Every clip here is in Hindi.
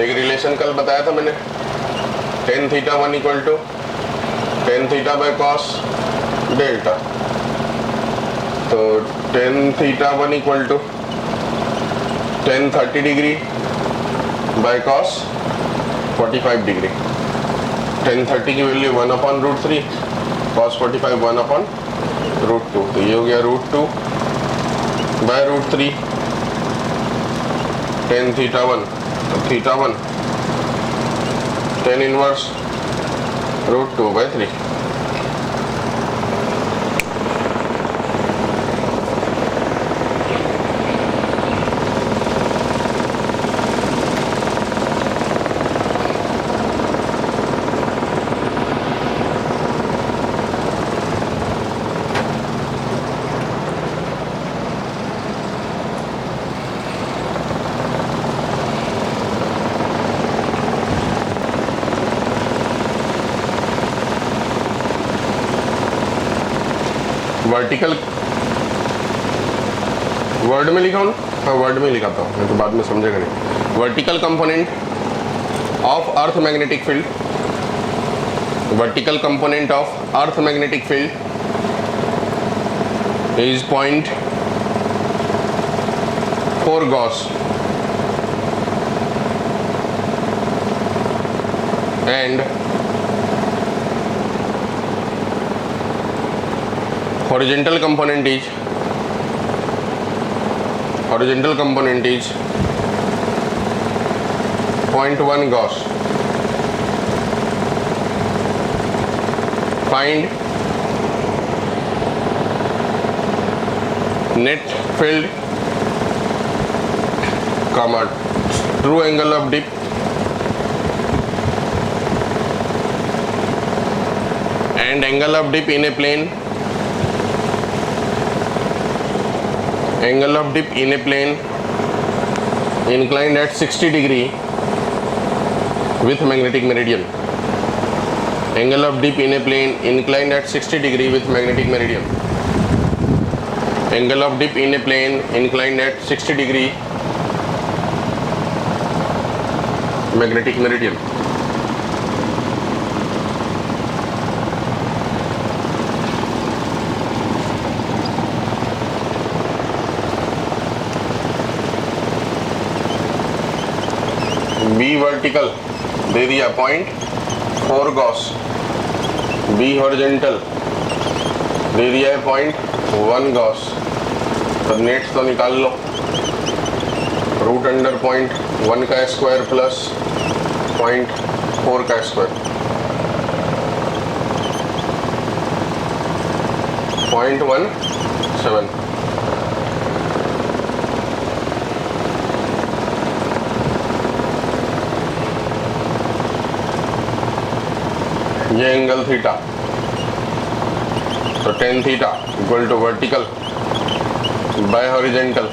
एक रिलेशन कल बताया था मैंने, tan theta one equal to tan theta by cos delta. तो tan theta one equal to tan 30 degree by cos 45 degree. Tan 30 की वैल्यू 1/√3, कॉस 45 1/√2। तो ये हो गया √2 बाय √3 टेन थीटा वन। तो theta one tan inverse √2 by 3। Vertical word में लिखा हूँ ना, हाँ वर्ड में लिखाता हूँ, मैं तो बाद में समझेगा नहीं। Vertical component of earth magnetic field, vertical component of earth magnetic field is 0.4 Gauss and horizontal component is 0.1 Gauss. Find net field, comma, true angle of dip and angle of dip in a plane, angle of dip in a plane inclined at 60 degree with magnetic meridian. Angle of dip in a plane inclined at 60 degree with magnetic meridian. Angle of dip in a plane inclined at 60 degree magnetic meridian. B vertical दे दिया 0.4 गॉस, बी हॉरिजॉन्टल दे दिया है 0.1 गॉस। तो नेट तो निकाल लो, √0.1 का स्क्वायर प्लस 0.4 का स्क्वायर 0.17। ये एंगल थीटा, तो tan theta equal to vertical by horizontal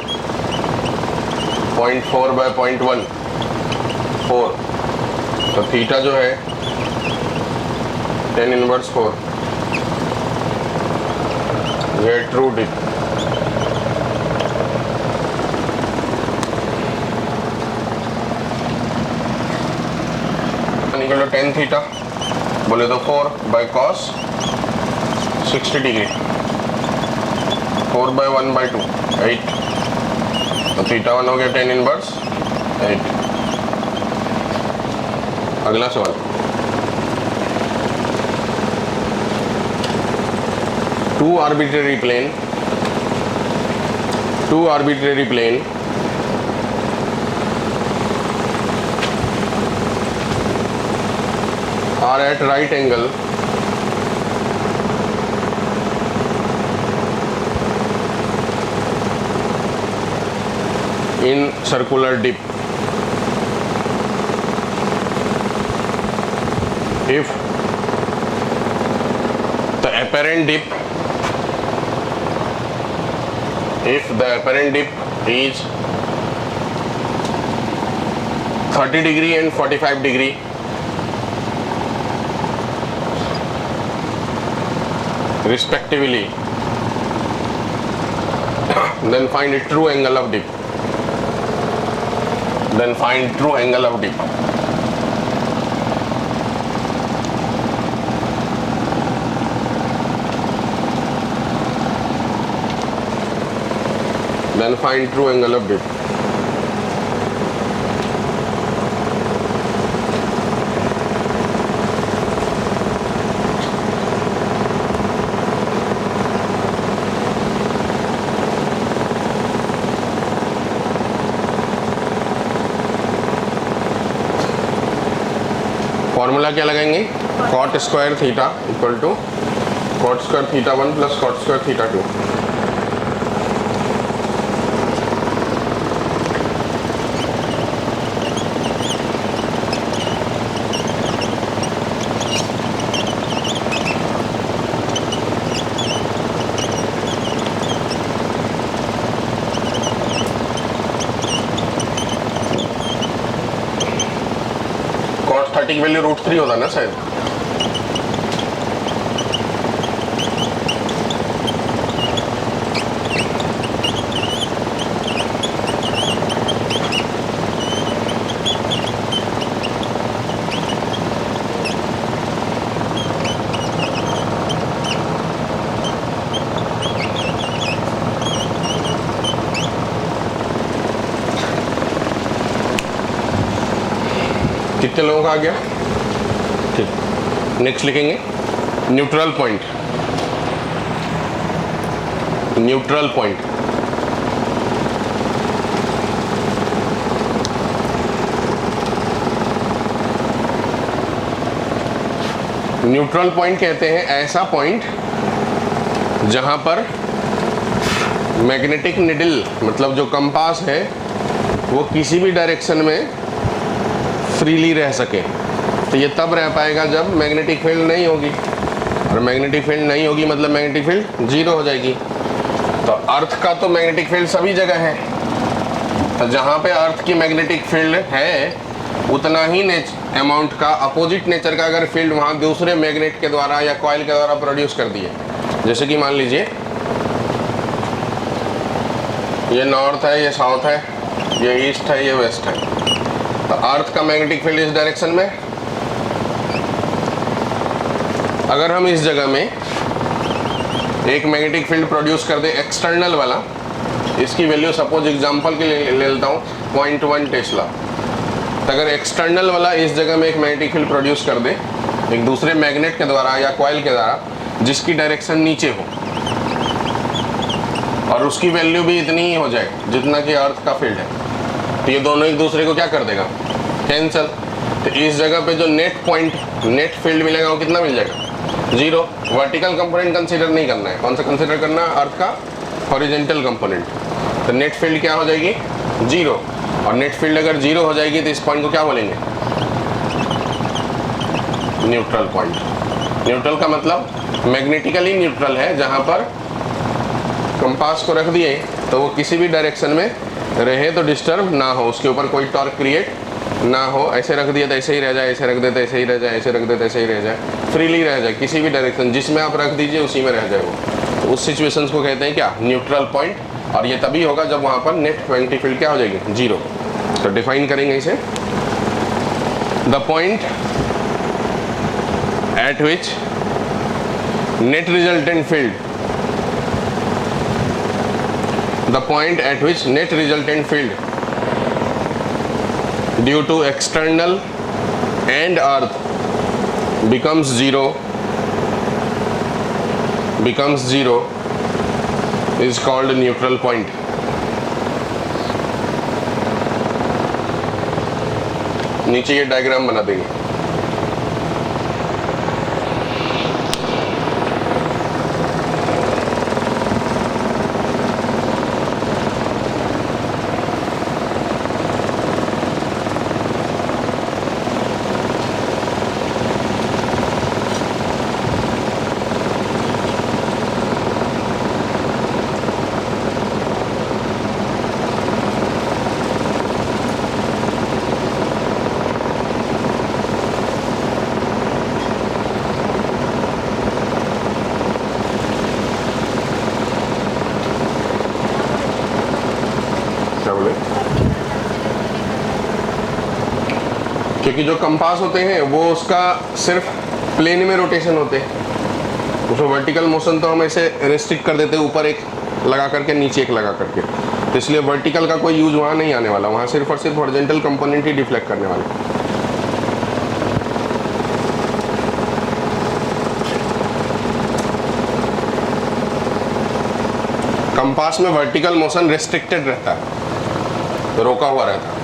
0.4 by 0.1 4। तो थीटा जो है 10 इनवर्स 4। ये true dip. Equal to tan theta बोले तो 4 by cos 60 degree, 4 by 1 by 2 8। तो थीटा वन हो गया 10 इनवर्स 8। अगला सवाल, two arbitrary plane are at right angle in circular dip if the apparent dip is 30 degree and 45 degree, respectively, then find a true angle of dip. Then find true angle of dip. Then find true angle of dip. Formula क्या लगाएंगे? Cot square theta equal to cot square theta 1 plus cot square theta 2। की वैल्यू √3 होता ना शायद। कितने लोगों का आ गया? ठीक, नेक्स्ट लिखेंगे neutral point. Neutral point neutral point कहते हैं ऐसा पॉइंट जहां पर मैग्नेटिक निडल मतलब जो कंपास है वो किसी भी डायरेक्शन में फ्रीली रह सके। तो ये तब रह पाएगा जब मैग्नेटिक फील्ड नहीं होगी, और मैग्नेटिक फील्ड नहीं होगी मतलब मैग्नेटिक फील्ड जीरो हो जाएगी। तो अर्थ का तो मैग्नेटिक फील्ड सभी जगह है, तो जहाँ पे अर्थ की मैग्नेटिक फील्ड है उतना ही अमाउंट का अपोजिट नेचर का अगर फील्ड वहाँ दूसरे मैग्नेट के द्वारा या कॉइल के द्वारा प्रोड्यूस कर दिए, जैसे कि मान लीजिए ये नॉर्थ है, ये साउथ है, ये ईस्ट है, ये वेस्ट है, तो अर्थ का मैग्नेटिक फील्ड इस डायरेक्शन में। अगर हम इस जगह में एक मैग्नेटिक फील्ड प्रोड्यूस कर दे एक्सटर्नल वाला, इसकी वैल्यू सपोज एग्जांपल के लिए ले लेता हूँ 0.1 टेस्ला। तो अगर एक्सटर्नल वाला इस जगह में एक मैग्नेटिक फील्ड प्रोड्यूस कर दे एक दूसरे मैग्नेट के द्वारा या कॉइल के द्वारा जिसकी डायरेक्शन नीचे हो, और उसकी वैल्यू भी इतनी ही हो जाए जितना कि अर्थ का फील्ड है, तो ये दोनों एक दूसरे को क्या कर देगा? कैंसल। तो इस जगह पे जो नेट फील्ड मिलेगा वो कितना मिल जाएगा? जीरो। वर्टिकल कंपोनेंट कंसीडर नहीं करना है, कौन सा कंसीडर करना है? अर्थ का हॉरिजॉन्टल कंपोनेंट। तो नेट फील्ड क्या हो जाएगी? जीरो। और नेट फील्ड अगर जीरो हो जाएगी तो इस पॉइंट को क्या बोलेंगे? Neutral point. न्यूट्रल का मतलब मैग्नेटिकली न्यूट्रल है, जहां पर कंपास को रख दिए तो वो किसी भी डायरेक्शन में रहे तो डिस्टर्ब ना हो, उसके ऊपर कोई टॉर्क क्रिएट ना हो। ऐसे रख दिया तो ऐसे ही रह जाए, ऐसे रख देते ऐसे ही रह जाए, ऐसे रख देते ऐसे ही रह जाए, फ्रीली रह जाए किसी भी डायरेक्शन जिसमें आप रख दीजिए उसी में रह जाए वो। तो उस सिचुएशंस को कहते हैं क्या? Neutral point. और ये तभी होगा जब वहाँ पर नेट मैग्नेटिक फील्ड क्या हो जाएगी? जीरो। तो डिफाइन करेंगे इसे, the point eight which net resultant field, the point at which net resultant field due to external and earth becomes zero is called neutral point. नीचे ये डायग्राम बना देंगे। क्योंकि जो कंपास होते हैं वो उसका सिर्फ प्लेन में रोटेशन होते हैं, उसमें वर्टिकल मोशन तो हम ऐसे रेस्ट्रिक्ट कर देते हैं, ऊपर एक लगा करके नीचे एक लगा करके, तो इसलिए वर्टिकल का कोई यूज वहाँ नहीं आने वाला, वहाँ सिर्फ और सिर्फ हॉरिजॉन्टल कंपोनेंट ही डिफ्लेक्ट करने वाले। कंपास में वर्टिकल मोशन रेस्ट्रिक्टेड रहता है, तो रोका हुआ रहता है।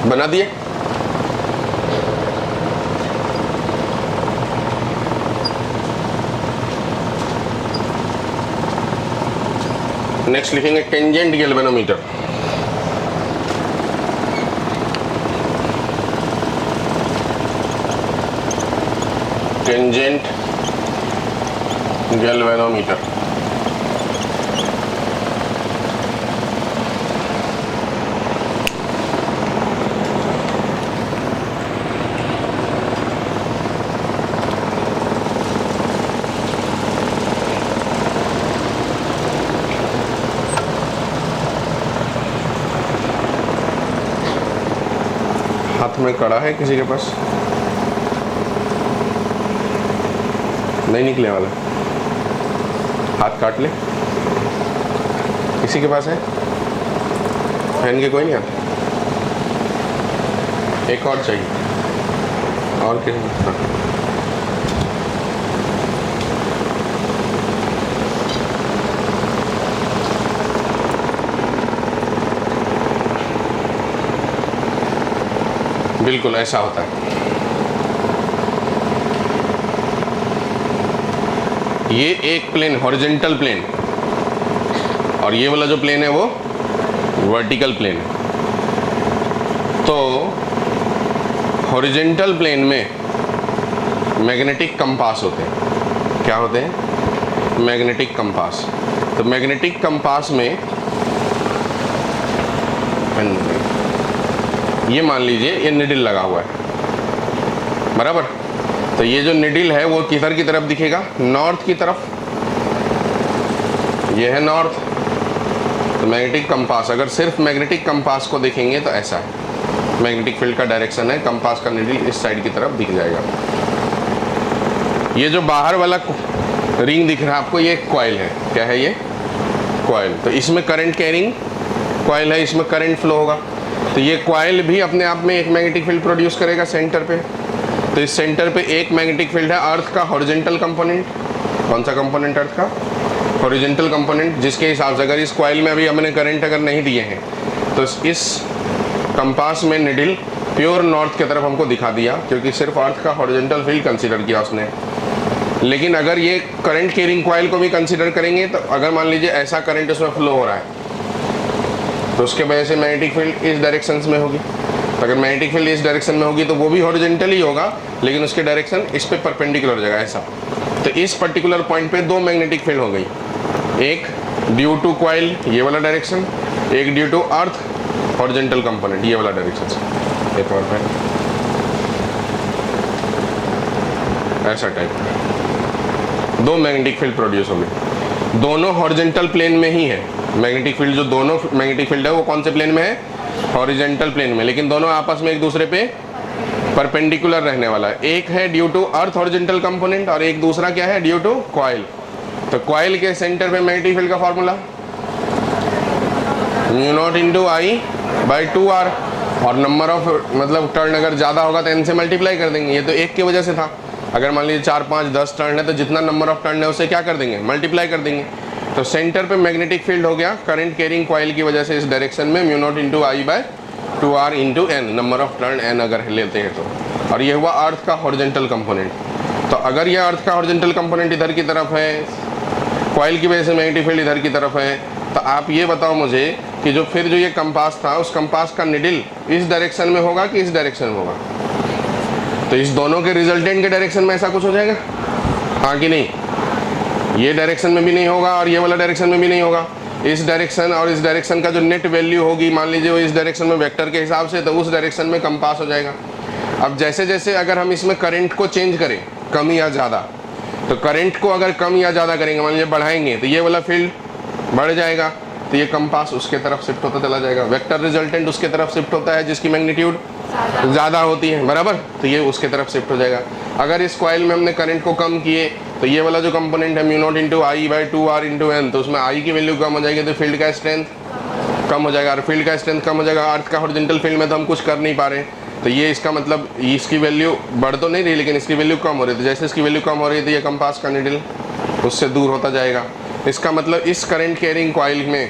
बना दिए। नेक्स्ट लिखेंगे टेंजेंट गैल्वेनोमीटर। टेंजेंट गैल्वेनोमीटर हाथ में कड़ा है किसी के पास? नहीं निकले वाला, हाथ काट ले। किसी के पास है? पहन के कोई नहीं आता? एक और चाहिए। और किसी? हाँ। बिल्कुल ऐसा होता है। ये एक प्लेन हॉरिजॉन्टल प्लेन, और ये वाला जो प्लेन है वो वर्टिकल प्लेन है। तो हॉरिजॉन्टल प्लेन में मैग्नेटिक कंपास होते हैं। क्या होते हैं? Magnetic compass. तो मैग्नेटिक कंपास में ये मान लीजिए ये निडिल लगा हुआ है, बराबर। तो ये जो निडिल है वो किधर की तरफ दिखेगा? नॉर्थ की तरफ। ये है नॉर्थ। तो मैग्नेटिक कंपास, अगर सिर्फ मैग्नेटिक कंपास को देखेंगे तो ऐसा है, मैग्नेटिक फील्ड का डायरेक्शन है, कंपास का निडिल इस साइड की तरफ दिख जाएगा। ये जो बाहर वाला रिंग दिख रहा है आपको, ये कॉइल है। क्या है ये? कॉइल। तो इसमें करंट कैरिंग कॉइल है, इसमें करंट फ्लो होगा। तो ये कॉइल भी अपने आप में एक मैग्नेटिक फील्ड प्रोड्यूस करेगा सेंटर पे। तो इस सेंटर पे एक मैग्नेटिक फील्ड है, अर्थ का हॉरिजॉन्टल कंपोनेंट। कौन सा कंपोनेंट? अर्थ का हॉरिजॉन्टल कंपोनेंट, जिसके हिसाब से अगर इस कॉइल में अभी हमने करंट अगर नहीं दिए हैं तो इस कंपास में निडिल प्योर नॉर्थ की तरफ हमको दिखा दिया, क्योंकि सिर्फ अर्थ का हॉरिजॉन्टल फील्ड कंसीडर किया उसने। लेकिन अगर ये करंट कैरिंग कॉइल को भी कंसीडर करेंगे तो अगर मान लीजिए ऐसा करंट उसमें फ्लो हो रहा है तो उसके वजह से मैग्नेटिक फील्ड इस डायरेक्शन में होगी। अगर मैग्नेटिक फील्ड इस डायरेक्शन में होगी तो वो भी हॉरिजॉन्टल ही होगा, लेकिन उसके डायरेक्शन इस पे परपेंडिकुलर हो जाएगा, ऐसा। तो इस पर्टिकुलर पॉइंट पे दो मैग्नेटिक फील्ड हो गई, एक ड्यू टू कॉइल ये वाला डायरेक्शन, एक due to earth horizontal component ये वाला डायरेक्शन। एक और है ऐसा टाइप, दो मैग्नेटिक फील्ड प्रोड्यूस हो गई, दोनों हॉरिजॉन्टल प्लेन में ही है। मैग्नेटिक फील्ड जो दोनों मैग्नेटिक फील्ड है वो कौन से प्लेन में है? हॉरिजॉन्टल प्लेन में, लेकिन दोनों आपस में एक दूसरे पे परपेंडिकुलर रहने वाला है। एक है due to earth horizontal component और एक दूसरा क्या है? Due to coil. तो कॉइल के सेंटर पे मैग्नेटिक फील्ड का फॉर्मूला μ0 × I/2R, और नंबर ऑफ मतलब टर्न अगर ज़्यादा होगा तो n से मल्टीप्लाई कर देंगे। ये तो एक की वजह से था, अगर मान लीजिए 4, 5, 10 टर्न है तो जितना नंबर ऑफ टर्न है उसे क्या कर देंगे? मल्टीप्लाई कर देंगे। तो सेंटर पे मैग्नेटिक फील्ड हो गया करंट कैरिंग कॉइल की वजह से इस डायरेक्शन में μ0 × I/2R × n, number of turn n अगर लेते हैं तो। और ये हुआ अर्थ का हॉरिजॉन्टल कंपोनेंट। तो अगर ये अर्थ का हॉरिजॉन्टल कंपोनेंट इधर की तरफ है, कॉइल की वजह से मैग्नेटिक फील्ड इधर की तरफ है, तो आप ये बताओ मुझे कि जो फिर जो ये कंपास था उस कंपास का निडिल इस डायरेक्शन में होगा कि इस डायरेक्शन में होगा? तो इस दोनों के रिजल्टेंट के डायरेक्शन में ऐसा कुछ हो जाएगा, हाँ कि नहीं? ये डायरेक्शन में भी नहीं होगा और ये वाला डायरेक्शन में भी नहीं होगा। इस डायरेक्शन और इस डायरेक्शन का जो नेट वैल्यू होगी, मान लीजिए वो इस डायरेक्शन में वेक्टर के हिसाब से, तो उस डायरेक्शन में कंपास हो जाएगा। अब जैसे जैसे अगर हम इसमें करंट को चेंज करें, कम या ज़्यादा, तो करंट को अगर कम या ज़्यादा करेंगे, मान लीजिए बढ़ाएंगे, तो ये वाला फील्ड बढ़ जाएगा, तो ये कंपास उसके तरफ शिफ्ट होता चला जाएगा। वेक्टर रिजल्टेंट उसके तरफ शिफ्ट होता है जिसकी मैग्नीट्यूड ज़्यादा होती है, बराबर, तो ये उसके तरफ शिफ्ट हो जाएगा। अगर इस कॉइल में हमने करंट को कम किए तो ये वाला जो कंपोनेंट है mu naught into I by 2r into N, तो उसमें आई की वैल्यू कम हो जाएगी तो फील्ड का स्ट्रेंथ कम हो जाएगा, और फील्ड का स्ट्रेंथ कम हो जाएगा। अर्थ का हॉरिजॉन्टल फील्ड में तो हम कुछ कर नहीं पा रहे, तो ये इसका मतलब इसकी वैल्यू बढ़ तो नहीं रही लेकिन इसकी वैल्यू कम हो रही है। तो जैसे इसकी वैल्यू कम हो रही है तो ये कंपास का निडल उससे दूर होता जाएगा। इसका मतलब इस करंट कैरिंग कॉइल में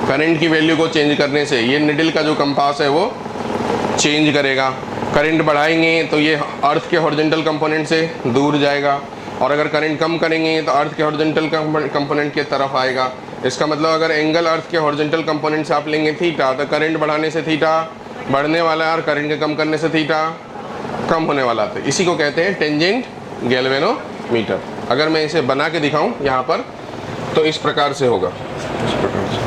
करंट की वैल्यू को चेंज करने से ये निडल का जो कंपास है वो चेंज करेगा। करंट बढ़ाएंगे तो ये अर्थ के हॉरिजॉन्टल कंपोनेंट से दूर जाएगा, और अगर करंट कम करेंगे तो अर्थ के हॉरिजॉन्टल कंपोनेंट की तरफ आएगा। इसका मतलब अगर एंगल अर्थ के हॉरिजॉन्टल कंपोनेंट से आप लेंगे थीटा, तो करंट बढ़ाने से थीटा बढ़ने वाला है और करंट के कम करने से थीटा कम होने वाला। तो इसी को कहते हैं टेंजेंट गैल्वेनोमीटर। अगर मैं इसे बना के दिखाऊं यहाँ पर तो इस प्रकार से होगा, इस प्रकार से।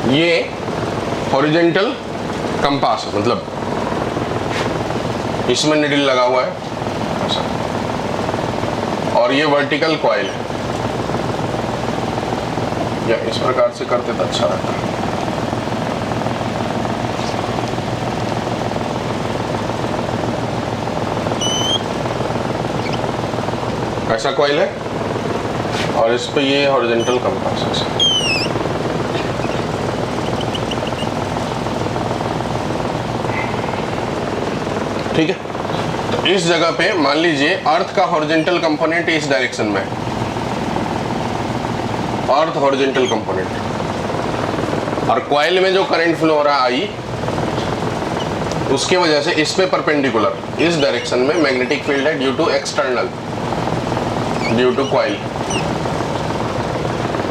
ये हॉरिजॉन्टल कंपास मतलब इसमें निडल लगा हुआ है ऐसा, और ये वर्टिकल कॉइल है, या इस प्रकार से करते तो अच्छा रहता है। ऐसा कॉइल है और इस पे ये हॉरिजॉन्टल कंपास है। ठीक है, तो इस जगह पे मान लीजिए अर्थ का हॉरिजॉन्टल कंपोनेंट इस डायरेक्शन में, अर्थ हॉरिजॉन्टल कंपोनेंट, और कॉइल में जो करंट फ्लो हो रहा है आई, उसके वजह से इस पे परपेंडिकुलर इस डायरेक्शन में मैग्नेटिक फील्ड है due to external, due to coil.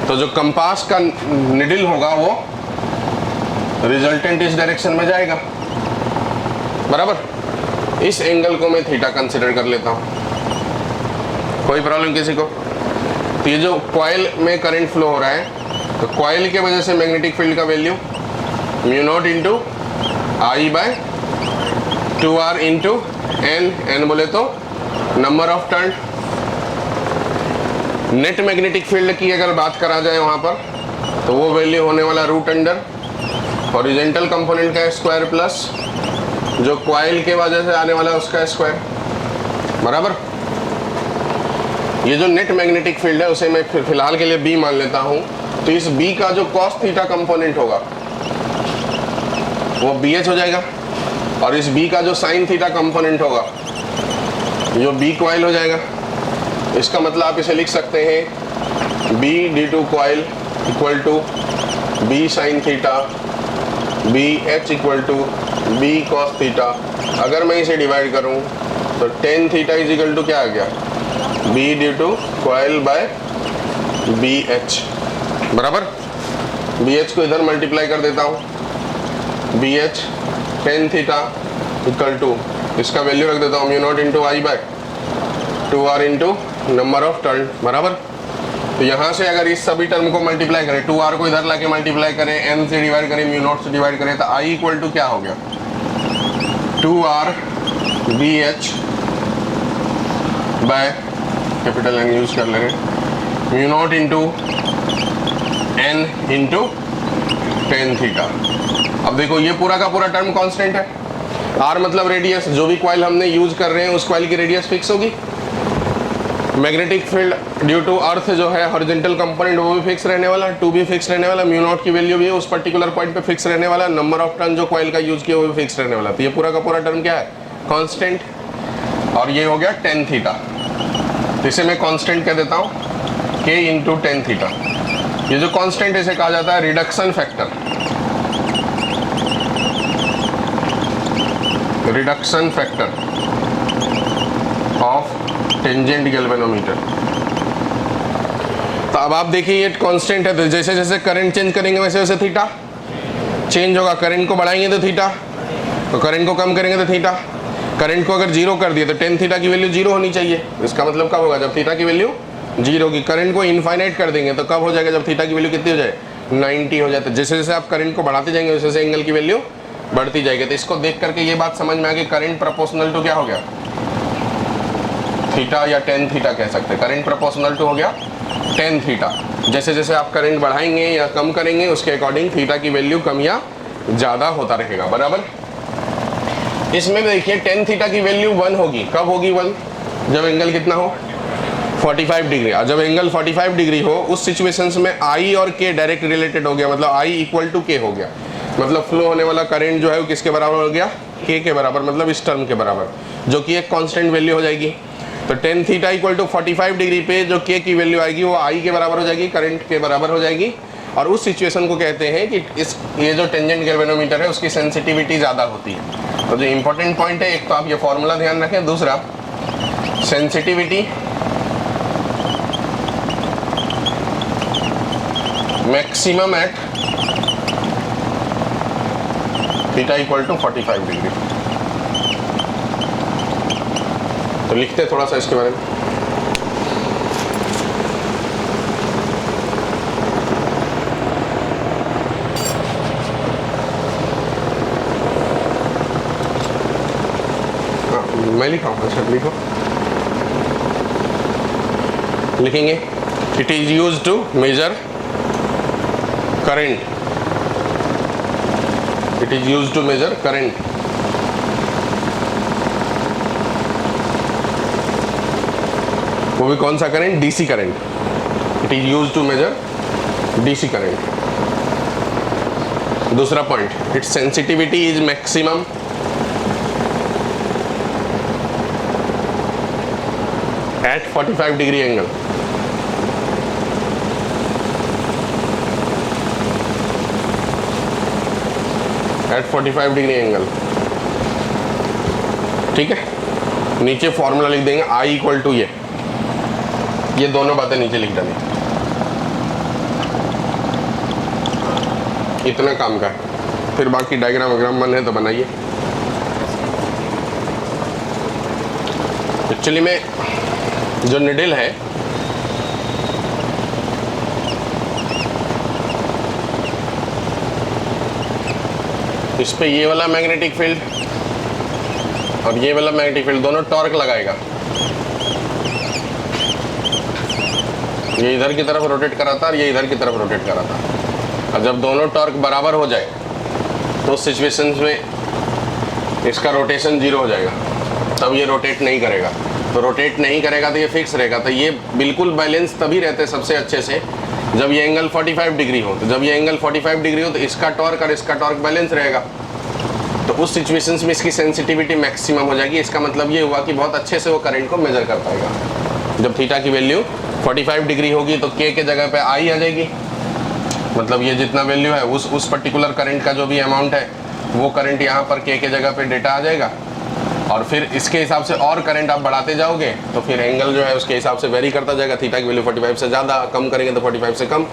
तो जो कंपास का निडल होगा वो रिजल्टेंट इस डायरेक्शन में जाएगा, बराबर। इस एंगल को मैं थीटा कंसिडर कर लेता हूँ, कोई प्रॉब्लम किसी को। तो ये जो कॉइल में करंट फ्लो हो रहा है, तो कॉइल के वजह से मैग्नेटिक फील्ड का value mu naught into I by 2r into n, n बोले तो number of turn. Net magnetic field की अगर बात करा जाए वहाँ पर, तो वो वैल्यू होने वाला रूट अंडर हॉरिजॉन्टल कंपोनेंट का स्क्वायर प्लस जो कॉइल के वजह से आने वाला उसका स्क्वायर, बराबर। ये जो नेट मैग्नेटिक फील्ड है उसे मैं फिलहाल के लिए बी मान लेता हूँ। तो इस बी का जो कॉस थीटा कंपोनेंट होगा वो BH हो जाएगा, और इस बी का जो साइन थीटा कंपोनेंट होगा जो बी कॉइल हो जाएगा। इसका मतलब आप इसे लिख सकते हैं B d2 coil equal to B sine theta, BH equal to B cos theta. अगर मैं इसे डिवाइड करूं तो tan theta is equal to क्या आ गया, B d2 coil by BH, बराबर। BH को इधर मल्टीप्लाई कर देता हूं, BH tan theta equal to इसका वैल्यू रख देता हूं mu naught into I by 2r into number of turn, बराबर। तो यहाँ से अगर इस सभी टर्म को मल्टीप्लाई करें, 2r को इधर लाके मल्टीप्लाई करें, n से डिवाइड करें, म्यू नॉट से डिवाइड करें, तो i इक्वल टू क्या हो गया 2r BH by capital N use कर ले रहे, mu naught into n into tan theta. अब देखो ये पूरा का पूरा टर्म कांस्टेंट है, r मतलब रेडियस, जो भी कॉइल हमने यूज कर रहे हैं उस कॉइल की रेडियस फिक्स होगी। Magnetic field due to earth जो है हॉरिजॉन्टल कंपोनेंट वो भी फिक्स रहने वाला, 2 भी फिक्स रहने वाला, म्यू नॉट की वैल्यू भी उस पर्टिकुलर पॉइंट पे फिक्स रहने वाला, नंबर ऑफ टर्न जो कॉइल का यूज किया वो भी फिक्स रहने वाला। तो ये पूरा का पूरा टर्म क्या है, कांस्टेंट। और ये हो गया टेन थीटा, तो इसे मैं कांस्टेंट कह देता हूँ k इंटू टेन थीटा। ये जो कांस्टेंट इसे कहा जाता है reduction factor, reduction factor of tangent galvanometer. तो अब आप देखिए ये कांस्टेंट है, तो जैसे जैसे करंट चेंज करेंगे वैसे वैसे थीटा चेंज होगा। करंट को बढ़ाएंगे तो थीटा, तो करंट को कम करेंगे तो थीटा। करंट को अगर जीरो कर दिए तो टेन थीटा की वैल्यू जीरो होनी चाहिए। इसका मतलब कब होगा, जब थीटा की वैल्यू जीरो की। करंट को इनफाइनाइट कर देंगे तो कब हो जाएगा, जब थीटा की वैल्यू कितनी हो जाए 90 हो जाए। तो जैसे जैसे आप करंट को बढ़ाते जाएंगे वैसे वैसे एंगल की वैल्यू बढ़ती जाएगी। तो इसको देख करके ये बात समझ में आ गई, करंट प्रोपोर्शनल टू क्या हो गया, थीटा या टेन थीटा कह सकते हैं। करंट प्रोपोर्शनल टू हो गया टेन थीटा। जैसे जैसे आप करंट बढ़ाएंगे या कम करेंगे उसके अकॉर्डिंग थीटा की वैल्यू कम या ज़्यादा होता रहेगा, बराबर। इसमें भी देखिए टेन थीटा की वैल्यू 1 होगी। कब होगी 1? जब एंगल कितना हो, 45 डिग्री। और जब एंगल 45 डिग्री हो उस सिचुएशंस में आई और के डायरेक्ट रिलेटेड हो गया, मतलब आई इक्वल टू के हो गया। मतलब फ्लो होने वाला करंट जो है वो किसके बराबर हो गया, के के बराबर, मतलब इस टर्म के बराबर, जो कि एक कांस्टेंट वैल्यू हो जाएगी। तो tan theta equal to 45 degree पे जो के की वैल्यू आएगी वो आई के बराबर हो जाएगी, करंट के बराबर हो जाएगी। और उस सिचुएशन को कहते हैं कि ये जो टेंजेंट गैल्वेनोमीटर है उसकी सेंसिटिविटी ज़्यादा होती है। तो जो इंपॉर्टेंट पॉइंट है, एक तो आप ये फॉर्मूला ध्यान रखें, दूसरा sensitivity maximum at theta equal to 45 degree. तो लिखते हैं थोड़ा सा इसके बारे में। मैं लिखा हूँ, अच्छा लिखो, लिखेंगे it is used to measure current, it is used to measure current. वो भी कौन सा current, DC current. It is used to measure DC current. दूसरा point, its sensitivity is maximum at 45 degree angle। at 45 degree angle, ठीक है। नीचे फॉर्मूला लिख देंगे I इक्वल टू ये दोनों बातें नीचे लिख डालें। इतना काम का है, फिर बाकी डायग्राम वग्राम मन है तो बनाइए। एक्चुअली में जो निडल है इस पे ये वाला मैग्नेटिक फील्ड और ये वाला मैग्नेटिक फील्ड दोनों टॉर्क लगाएगा। ये इधर की तरफ रोटेट कराता और ये इधर की तरफ रोटेट कराता। और जब दोनों टॉर्क बराबर हो जाए तो उस सिचुएशन में इसका रोटेशन 0 हो जाएगा, तब ये रोटेट नहीं करेगा। तो रोटेट नहीं करेगा तो ये फिक्स रहेगा। तो ये बिल्कुल बैलेंस तभी रहते हैं सबसे अच्छे से जब ये एंगल 45 डिग्री हो। तो जब ये एंगल 45 डिग्री हो तो इसका टॉर्क और इसका टॉर्क बैलेंस रहेगा। तो उस सिचुएशंस में इसकी सेंसिटिविटी मैक्सिमम हो जाएगी। इसका मतलब ये हुआ कि बहुत अच्छे से वो करंट को मेजर कर पाएगा। जब थीटा की वैल्यू 45 डिग्री होगी तो के जगह पे आई आ जाएगी, मतलब ये जितना वैल्यू है उस पर्टिकुलर करंट का जो भी अमाउंट है वो करंट यहाँ पर के जगह पे डेटा आ जाएगा। और फिर इसके हिसाब से और करंट आप बढ़ाते जाओगे तो फिर एंगल जो है उसके हिसाब से वेरी करता जाएगा। थीटा की वैल्यू 45 से ज़्यादा, कम करेंगे तो 45 से कम,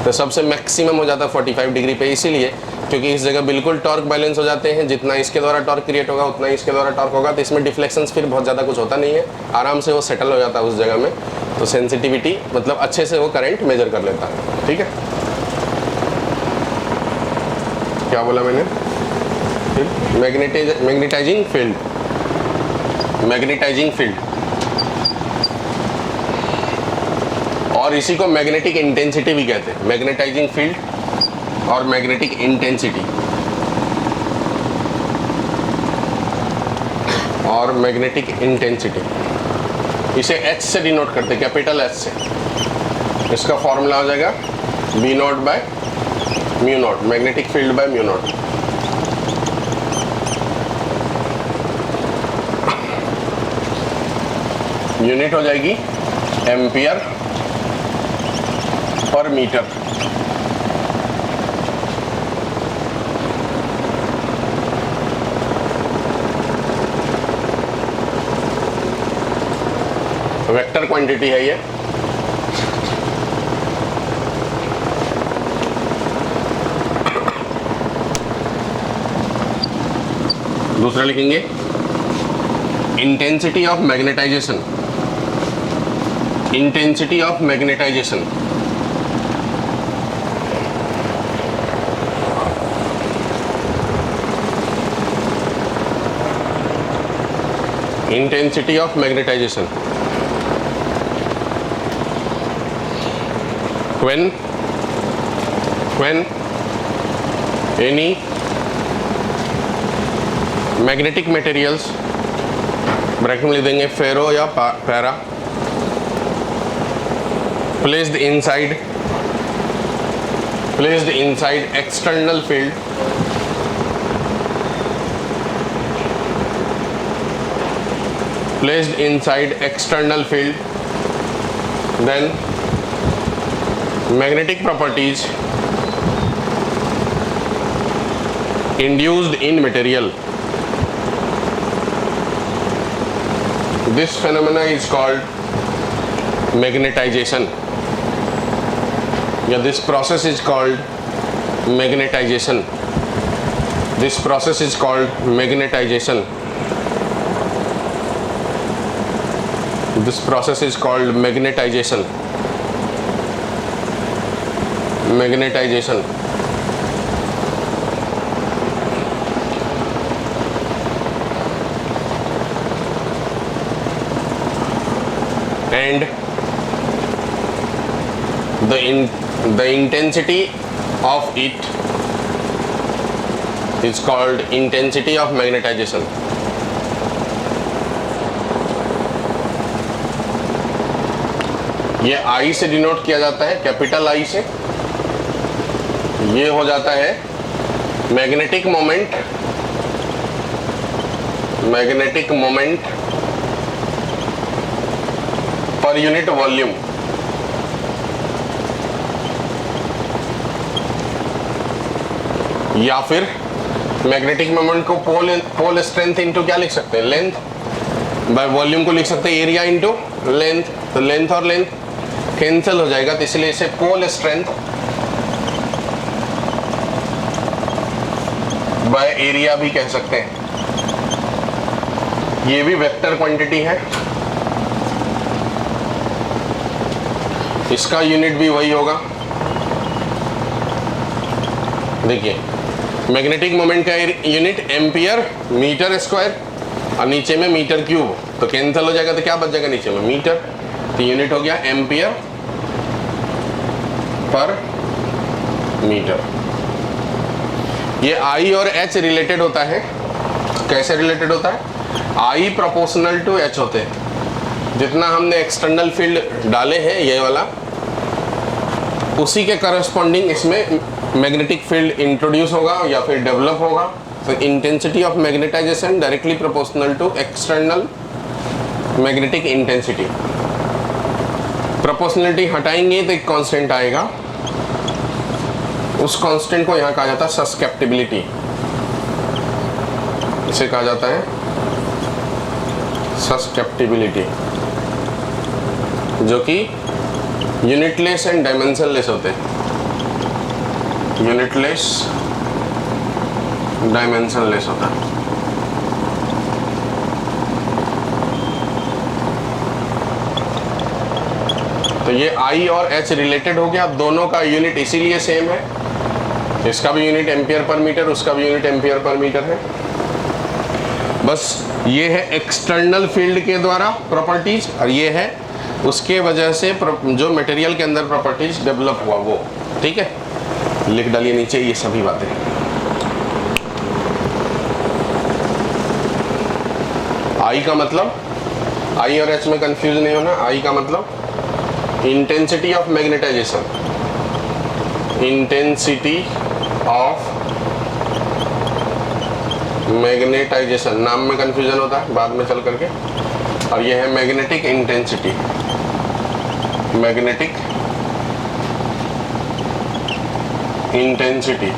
तो सबसे मैक्सिमम हो जाता है 45 डिग्री पे। इसीलिए क्योंकि इस जगह बिल्कुल टॉर्क बैलेंस हो जाते हैं, जितना इसके द्वारा टॉर्क क्रिएट होगा उतना इसके द्वारा टॉर्क होगा। तो इसमें डिफ्लेक्शंस फिर बहुत ज़्यादा कुछ होता नहीं है, आराम से वो सेटल हो जाता है उस जगह में। तो सेंसिटिविटी मतलब अच्छे से वो करंट मेजर कर लेता है, ठीक है। क्या बोला मैंने, फिर मैग्नेटाइजिंग फील्ड, मैग्नेटाइजिंग फील्ड, और इसी को मैग्नेटिक इंटेंसिटी भी कहते हैं। मैग्नेटाइजिंग फील्ड और मैग्नेटिक इंटेंसिटी और मैग्नेटिक इंटेंसिटी, इसे H से डिनोट करते हैं, कैपिटल H से। इसका फॉर्मूला हो जाएगा V not by mu not, magnetic field bye mu not. Unit हो जाएगी ampere per metre. Vector quantity है ये। दूसरा लिखेंगे intensity of magnetisation, intensity of magnetisation. intensity of magnetization. When any magnetic materials, bracket में लिख देंगे फेरो या para, placed inside external field, then magnetic properties induced in material. This phenomena is called magnetization. Yeah, this process is called magnetization. This process is called magnetization. This process is called magnetization. Magnetization. And the intensity of it is called intensity of magnetization. ये I से डिनोट किया जाता है, कैपिटल I से। ये हो जाता है magnetic moment per unit volume. या फिर मैग्नेटिक मोमेंट को पोल स्ट्रेंथ इनटू क्या लिख सकते हैं, लेंथ, बाय वॉल्यूम को लिख सकते हैं एरिया इनटू लेंथ। तो लेंथ और लेंथ कैंसिल हो जाएगा, तो इसलिए इसे पोल स्ट्रेंथ बाय एरिया भी कह सकते हैं। ये भी वेक्टर क्वांटिटी है, इसका यूनिट भी वही होगा। देखिए मैग्नेटिक मोमेंट का यूनिट एम्पियर मीटर स्क्वायर और नीचे में मीटर क्यूब, तो कैंसिल हो जाएगा, तो क्या बच जाएगा नीचे में मीटर, तो यूनिट हो गया एम्पियर पर मीटर। ये I और H रिलेटेड होता है। कैसे रिलेटेड होता है? I प्रोपोर्शनल टू H होते हैं। जितना हमने एक्सटर्नल फील्ड डाले हैं ये वाला, उसी के करस्पॉन्डिंग इसमें मैग्नेटिक फील्ड इंट्रोड्यूस होगा या फिर डेवलप होगा। तो intensity of magnetisation directly proportional to external magnetic intensity. Proportionality हटाएंगे तो एक कांस्टेंट आएगा, उस कांस्टेंट को यहाँ कहा जाता है सस्केप्टिबिलिटी। इसे कहा जाता है सस्केप्टिबिलिटी, जो कि यूनिटलेस एंड डायमेंशनलेस होते हैं। यूनिटलेस डायमेंशनलेस होता है। तो ये I और H रिलेटेड हो गया, दोनों का यूनिट इसीलिए सेम है। इसका भी यूनिट एम्पियर पर मीटर, उसका भी यूनिट एम्पियर पर मीटर है। बस ये है एक्सटर्नल फील्ड के द्वारा प्रॉपर्टीज, और ये है उसके वजह से जो मटेरियल के अंदर प्रॉपर्टीज डेवलप हुआ वो। ठीक है, लिख डालिए नीचे ये सभी बातें। I का मतलब, I और H में कंफ्यूज नहीं होना। I का मतलब intensity of magnetisation, intensity of magnetisation. नाम में कंफ्यूजन होता है बाद में चल करके। और ये है मैग्नेटिक इंटेंसिटी, मैग्नेटिक इंटेंसिटी।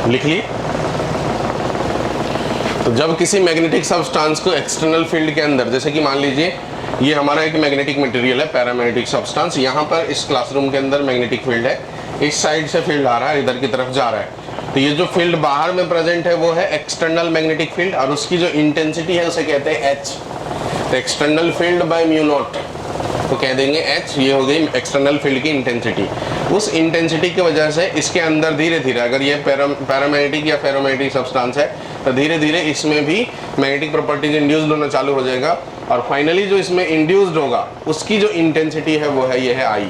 लिख लिए। तो जब किसी मैग्नेटिक सब्सटेंस को एक्सटर्नल फील्ड के अंदर, जैसे कि मान लीजिए ये हमारा एक मैग्नेटिक मटेरियल है, पैरामैग्नेटिक सब्सटेंस, यहाँ पर इस क्लासरूम के अंदर मैग्नेटिक फील्ड है, इस साइड से फील्ड आ रहा है, इधर की तरफ जा रहा है। तो ये जो फील्ड बाहर में प्रेजेंट है वो है एक्सटर्नल मैग्नेटिक फील्ड, और उसकी जो इंटेंसिटी है उसे कहते हैं एच। तो external field bye mu naught तो कह देंगे एच, ये हो गई एक्सटर्नल फील्ड की इंटेंसिटी। उस इंटेंसिटी की वजह से इसके अंदर धीरे धीरे, अगर ये पैरामैग्नेटिक या फेरोमैग्नेटिक सब्सटेंस है, तो धीरे धीरे इसमें भी मैग्नेटिक प्रॉपर्टीज इंड्यूस्ड होना चालू हो जाएगा, और फाइनली जो इसमें इंड्यूस्ड होगा उसकी जो इंटेंसिटी है वो है, ये है आई।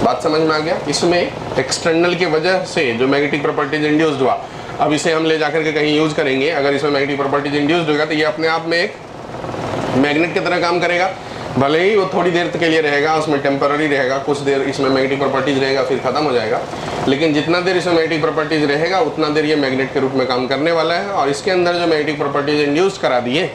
बात समझ में आ गया? इसमें एक्सटर्नल की वजह से जो मैग्नेटिक प्रॉपर्टीज इंड्यूस्ड हुआ, अब इसे हम ले जाकर के कहीं यूज करेंगे, अगर इसमें मैग्नेटिक प्रॉपर्टीज इंड्यूस्ड होगा तो ये अपने आप में एक मैग्नेट की तरह काम करेगा। भले ही वो थोड़ी देर के लिए रहेगा, उसमें टेम्पररी रहेगा, कुछ देर इसमें मैग्नेटिक प्रॉपर्टीज रहेगा, फिर खत्म हो जाएगा, लेकिन जितना देर इसमें मैग्नेटिक प्रॉपर्टीज रहेगा उतना देर ये मैग्नेट के रूप में काम करने वाला है। और इसके अंदर जो मैग्नेटिक प्रॉपर्टीज इंड्यूस करा दिए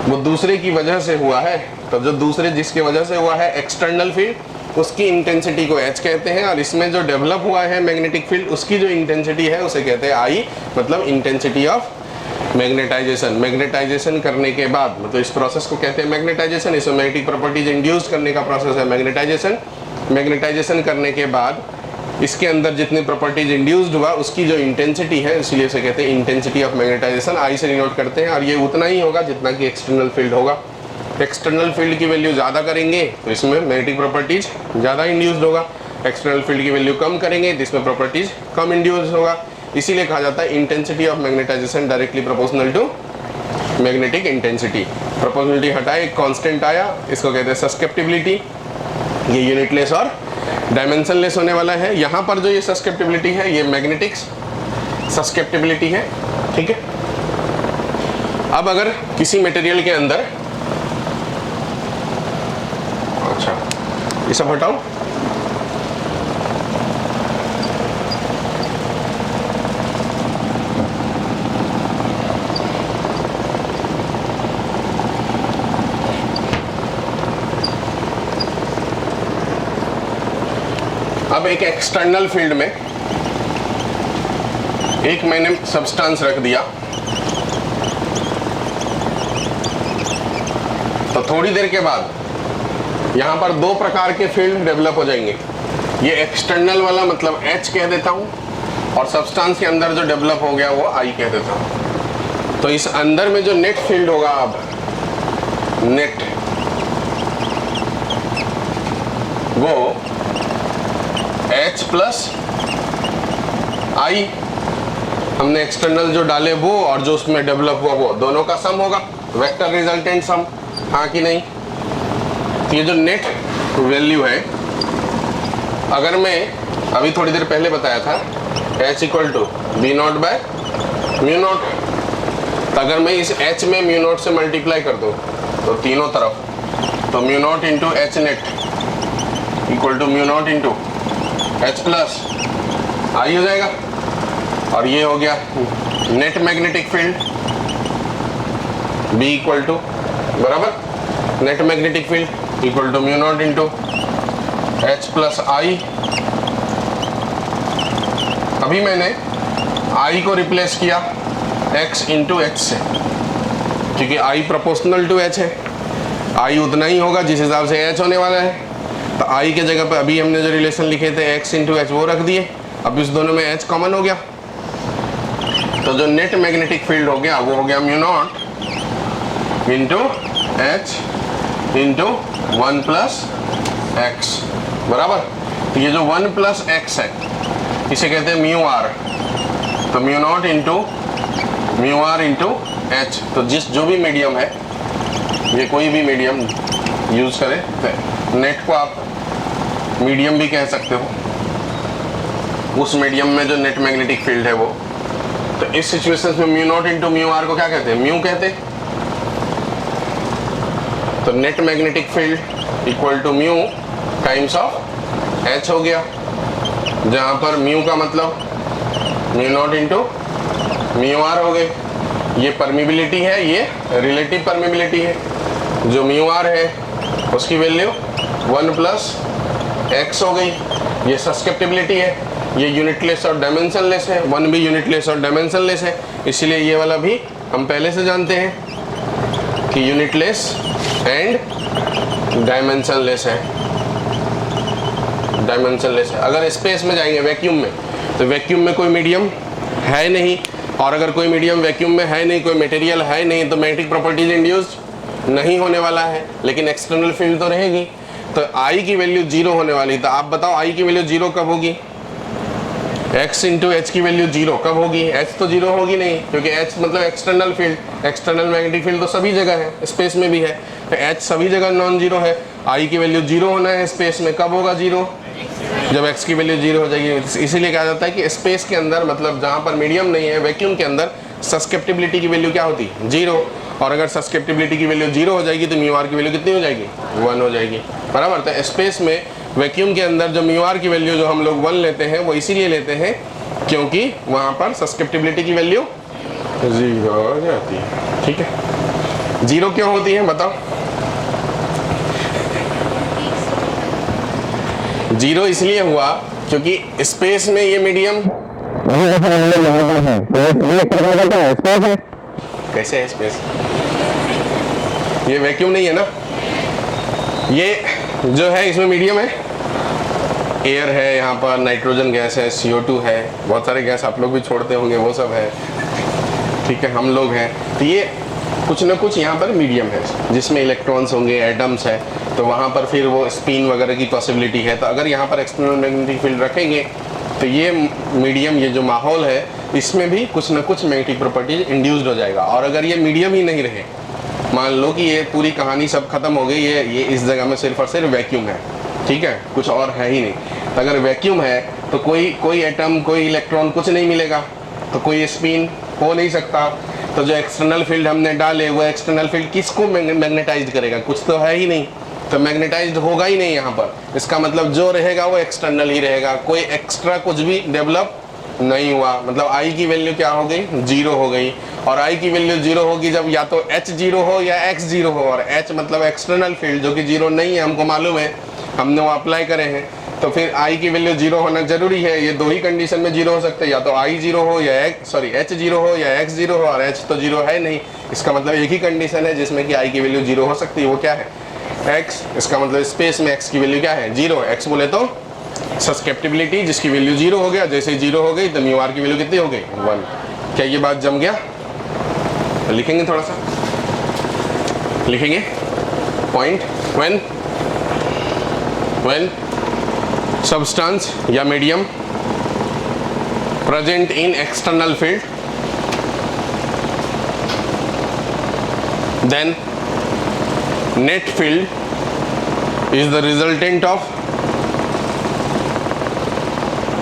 वो दूसरे की वजह से हुआ है, तो जो दूसरे जिसकी वजह से हुआ है एक्सटर्नल फील्ड, उसकी इंटेंसिटी को एच कहते हैं, और इसमें जो डेवलप हुआ है मैग्नेटिक फील्ड उसकी जो इंटेंसिटी है उसे कहते हैं आई, मतलब इंटेंसिटी ऑफ मैग्नेटाइजेशन। मैग्नेटाइजेशन करने के बाद, मतलब इस प्रोसेस को कहते हैं मैग्नेटाइजेशन, इसमें मैग्नेटिक प्रॉपर्टीज इंड्यूस करने का प्रोसेस है मैग्नेटाइजेशन। मैग्नेटाइजेशन करने के बाद इसके अंदर जितनी प्रॉपर्टीज इंड्यूस्ड हुआ उसकी जो इंटेंसिटी है, इसलिए इसे कहते हैं इंटेंसिटी ऑफ मैग्नेटाइजेशन, आई से डिनोट करते हैं, और ये उतना ही होगा जितना कि एक्सटर्नल फील्ड होगा। एक्सटर्नल फील्ड की वैल्यू ज़्यादा करेंगे तो इसमें मैग्नेटिक प्रॉपर्टीज ज़्यादा इंड्यूस्ड होगा, एक्सटर्नल फील्ड की वैल्यू कम करेंगे जिसमें प्रॉपर्टीज कम इंड्यूस्ड होगा। इसीलिए कहा जाता है intensity of magnetisation directly proportional to magnetic intensity. Proportionality हटाए, एक कांस्टेंट आया, इसको कहते हैं सस्केप्टिबिलिटी। ये यूनिटलेस और डायमेंशनलेस होने वाला है। यहाँ पर जो ये सस्केप्टिबिलिटी है ये मैग्नेटिक सस्केप्टिबिलिटी है, ठीक है। अब अगर किसी मटेरियल के अंदर, अच्छा ये सब हटाओ, अब एक एक्सटर्नल फील्ड में एक मैंने सब्सटेंस रख दिया, तो थोड़ी देर के बाद यहां पर दो प्रकार के फील्ड डेवलप हो जाएंगे। ये एक्सटर्नल वाला मतलब H कह देता हूं, और सब्सटेंस के अंदर जो डेवलप हो गया वो I कह देता हूं। तो इस अंदर में जो नेट फील्ड होगा, अब नेट, वो H प्लस I, हमने एक्सटर्नल जो डाले वो और जो उसमें डेवलप हुआ वो दोनों का सम होगा, वेक्टर रिजल्टेंट सम, हाँ कि नहीं। तो ये जो नेट वैल्यू है, अगर मैं अभी थोड़ी देर पहले बताया था H equal to B naught by mu naught, तो अगर मैं इस H में म्यू नॉट से मल्टीप्लाई कर दूँ तो तीनों तरफ, तो mu naught into H net equal to mu naught into H plus I हो जाएगा, और ये हो गया net magnetic field B equal to, बराबर, net magnetic field equal to mu naught into H plus I। अभी मैंने I को रिप्लेस किया X इंटू H से, क्योंकि I प्रोपोर्शनल टू H है, I उतना ही होगा जिस हिसाब से H होने वाला है। तो I के जगह पे अभी हमने जो रिलेशन लिखे थे X इंटू H वो रख दिए, अब इस दोनों में H कॉमन हो गया, तो जो नेट मैग्नेटिक फील्ड हो गया वो हो गया mu naught into H into 1 plus X, बराबर। तो ये जो 1 प्लस X है इसे कहते हैं म्यू आर, तो mu naught into mu R into H। तो जो भी मीडियम है, ये कोई भी मीडियम यूज करें, तो नेट को आप मीडियम भी कह सकते हो, उस मीडियम में जो नेट मैग्नेटिक फील्ड है वो। तो इस सिचुएशन में mu naught into mu R को क्या कहते हैं, म्यू कहते हैं। तो net magnetic field equal to mu times of H हो गया, जहां पर म्यू का मतलब mu naught into mu R हो गए। ये परमिबिलिटी है, ये रिलेटिव परमिबिलिटी है। जो म्यू आर है उसकी वैल्यू 1 प्लस X हो गई, ये सस्केप्टिबिलिटी है, ये यूनिटलेस और डायमेंशनलेस है, 1 भी यूनिटलेस और डायमेंशनलेस है, इसलिए ये वाला भी हम पहले से जानते हैं कि यूनिटलेस एंड डायमेंशनलेस है, डायमेंशनलेस है। अगर स्पेस में जाएंगे वैक्यूम में, तो वैक्यूम में कोई मीडियम है नहीं, और अगर कोई मीडियम वैक्यूम में है नहीं, कोई मटेरियल है नहीं, तो मैग्नेटिक प्रॉपर्टीज इंड्यूस्ड नहीं होने वाला है, लेकिन एक्सटर्नल फील्ड तो रहेगी। तो I की वैल्यू 0 होने वाली, तो आप बताओ I की वैल्यू 0 कब होगी? x इंटू एच की वैल्यू 0 कब होगी? h तो 0 होगी नहीं, क्योंकि h मतलब external field, external magnetic field तो सभी जगह है, स्पेस में भी है, तो h सभी जगह नॉन जीरो है। I की वैल्यू 0 होना है स्पेस में, कब होगा 0? जब x की वैल्यू 0 हो जाएगी। इसीलिए कहा जाता है कि स्पेस के अंदर, मतलब जहाँ पर मीडियम नहीं है, वैक्यूम के अंदर सस्केप्टिबिलिटी की वैल्यू क्या होती है? 0। और अगर सस्केप्टिबिलिटी की वैल्यू 0 हो जाएगी तो म्यू आर की वैल्यू कितनी हो जाएगी? 1 हो जाएगी, बराबर। तो स्पेस में वैक्यूम के अंदर जो म्यू आर की वैल्यू जो हम लोग 1 लेते हैं, वो इसीलिए लेते हैं क्योंकि वहाँ पर सस्केप्टिबिलिटी की वैल्यू 0 हो जाती है। ठीक है, 0 क्यों होती है बताओ? 0 इसलिए हुआ क्योंकि स्पेस में ये मीडियम कैसे है स्पेस, ये वैक्यूम नहीं है ना, ये जो है इसमें मीडियम है, एयर है, यहाँ पर नाइट्रोजन गैस है, CO2 है, बहुत सारे गैस आप लोग भी छोड़ते होंगे, वो सब है, ठीक है, हम लोग हैं। तो ये कुछ ना कुछ यहाँ पर मीडियम है जिसमें इलेक्ट्रॉन्स होंगे, एटम्स है, तो वहाँ पर फिर वो स्पिन वगैरह की पॉसिबिलिटी है। तो अगर यहाँ पर एक्सटर्नल मैग्नेटिक फील्ड रखेंगे तो ये मीडियम, ये जो माहौल है, इसमें भी कुछ ना कुछ मैग्नेटिक प्रॉपर्टीज इंड्यूस्ड हो जाएगा। और अगर ये मीडियम ही नहीं रहे, मान लो कि ये पूरी कहानी सब खत्म हो गई, ये इस जगह में सिर्फ और सिर्फ वैक्यूम है, ठीक है, कुछ और है ही नहीं। तो अगर वैक्यूम है तो कोई एटम, कोई इलेक्ट्रॉन, कुछ नहीं मिलेगा, तो कोई स्पिन हो नहीं सकता। तो जो एक्सटर्नल फील्ड हमने डाले, वो एक्सटर्नल फील्ड किसको मैग्नेटाइज करेगा? कुछ तो है ही नहीं, तो मैग्नेटाइज्ड होगा ही नहीं यहाँ पर। इसका मतलब जो रहेगा वो एक्सटर्नल ही रहेगा, कोई एक्स्ट्रा कुछ भी डेवलप नहीं हुआ। मतलब I की वैल्यू क्या हो गई? 0 हो गई। और I की वैल्यू 0 होगी जब या तो H 0 हो या X 0 हो, और H मतलब एक्सटर्नल फील्ड जो कि 0 नहीं है, हमको मालूम है, हमने वो अप्लाई करे हैं। तो फिर I की वैल्यू 0 होना जरूरी है। ये दो ही कंडीशन में 0 हो सकते हैं, या तो I 0 हो या H 0 हो या X 0 हो, और H तो 0 है नहीं। इसका मतलब एक ही कंडीशन है जिसमें कि I की वैल्यू 0 हो सकती है, वो क्या है? X। इसका मतलब स्पेस में X की वैल्यू क्या है? 0। X बोले तो सस्केप्टिबिलिटी, जिसकी वैल्यू 0 हो गया, जैसे ही 0 हो गई तो म्यू आर की वैल्यू कितनी हो गई? 1। क्या ये बात जम गया? तो लिखेंगे, थोड़ा सा लिखेंगे। पॉइंट व्हेन सब्सटेंस या medium present in external field, then net field is the resultant of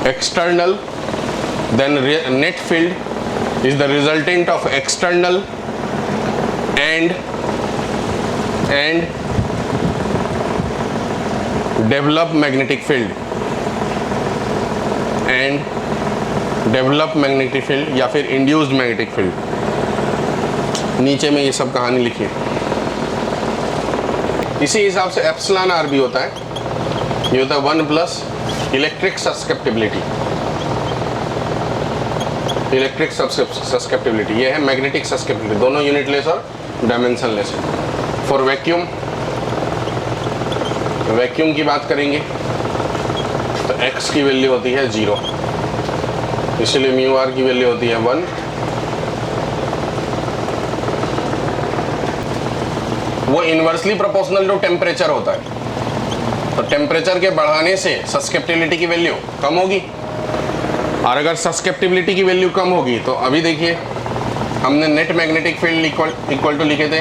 external, then net field is the resultant of external and develop magnetic field and develop magnetic field या फिर induced magnetic field। नीचे में ये सब कहानी लिखी है। इसी हिसाब से एप्सिलॉन आर भी होता है, ये होता है 1 plus electric susceptibility. Electric susceptibility ये है मैग्नेटिक सस्केप्टिबिलिटी, दोनों यूनिटलेस और डायमेंशनलेस है। फॉर वैक्यूम, वैक्यूम की बात करेंगे तो x की वैल्यू होती है 0, इसलिए म्यू आर की वैल्यू होती है 1। वो इन्वर्सली प्रोपोर्शनल टू टेम्परेचर होता है, तो टेम्परेचर के बढ़ाने से सस्केप्टिबिलिटी की वैल्यू कम होगी, और अगर सस्केप्टिबिलिटी की वैल्यू कम होगी तो अभी देखिए हमने net magnetic field equal to लिखे थे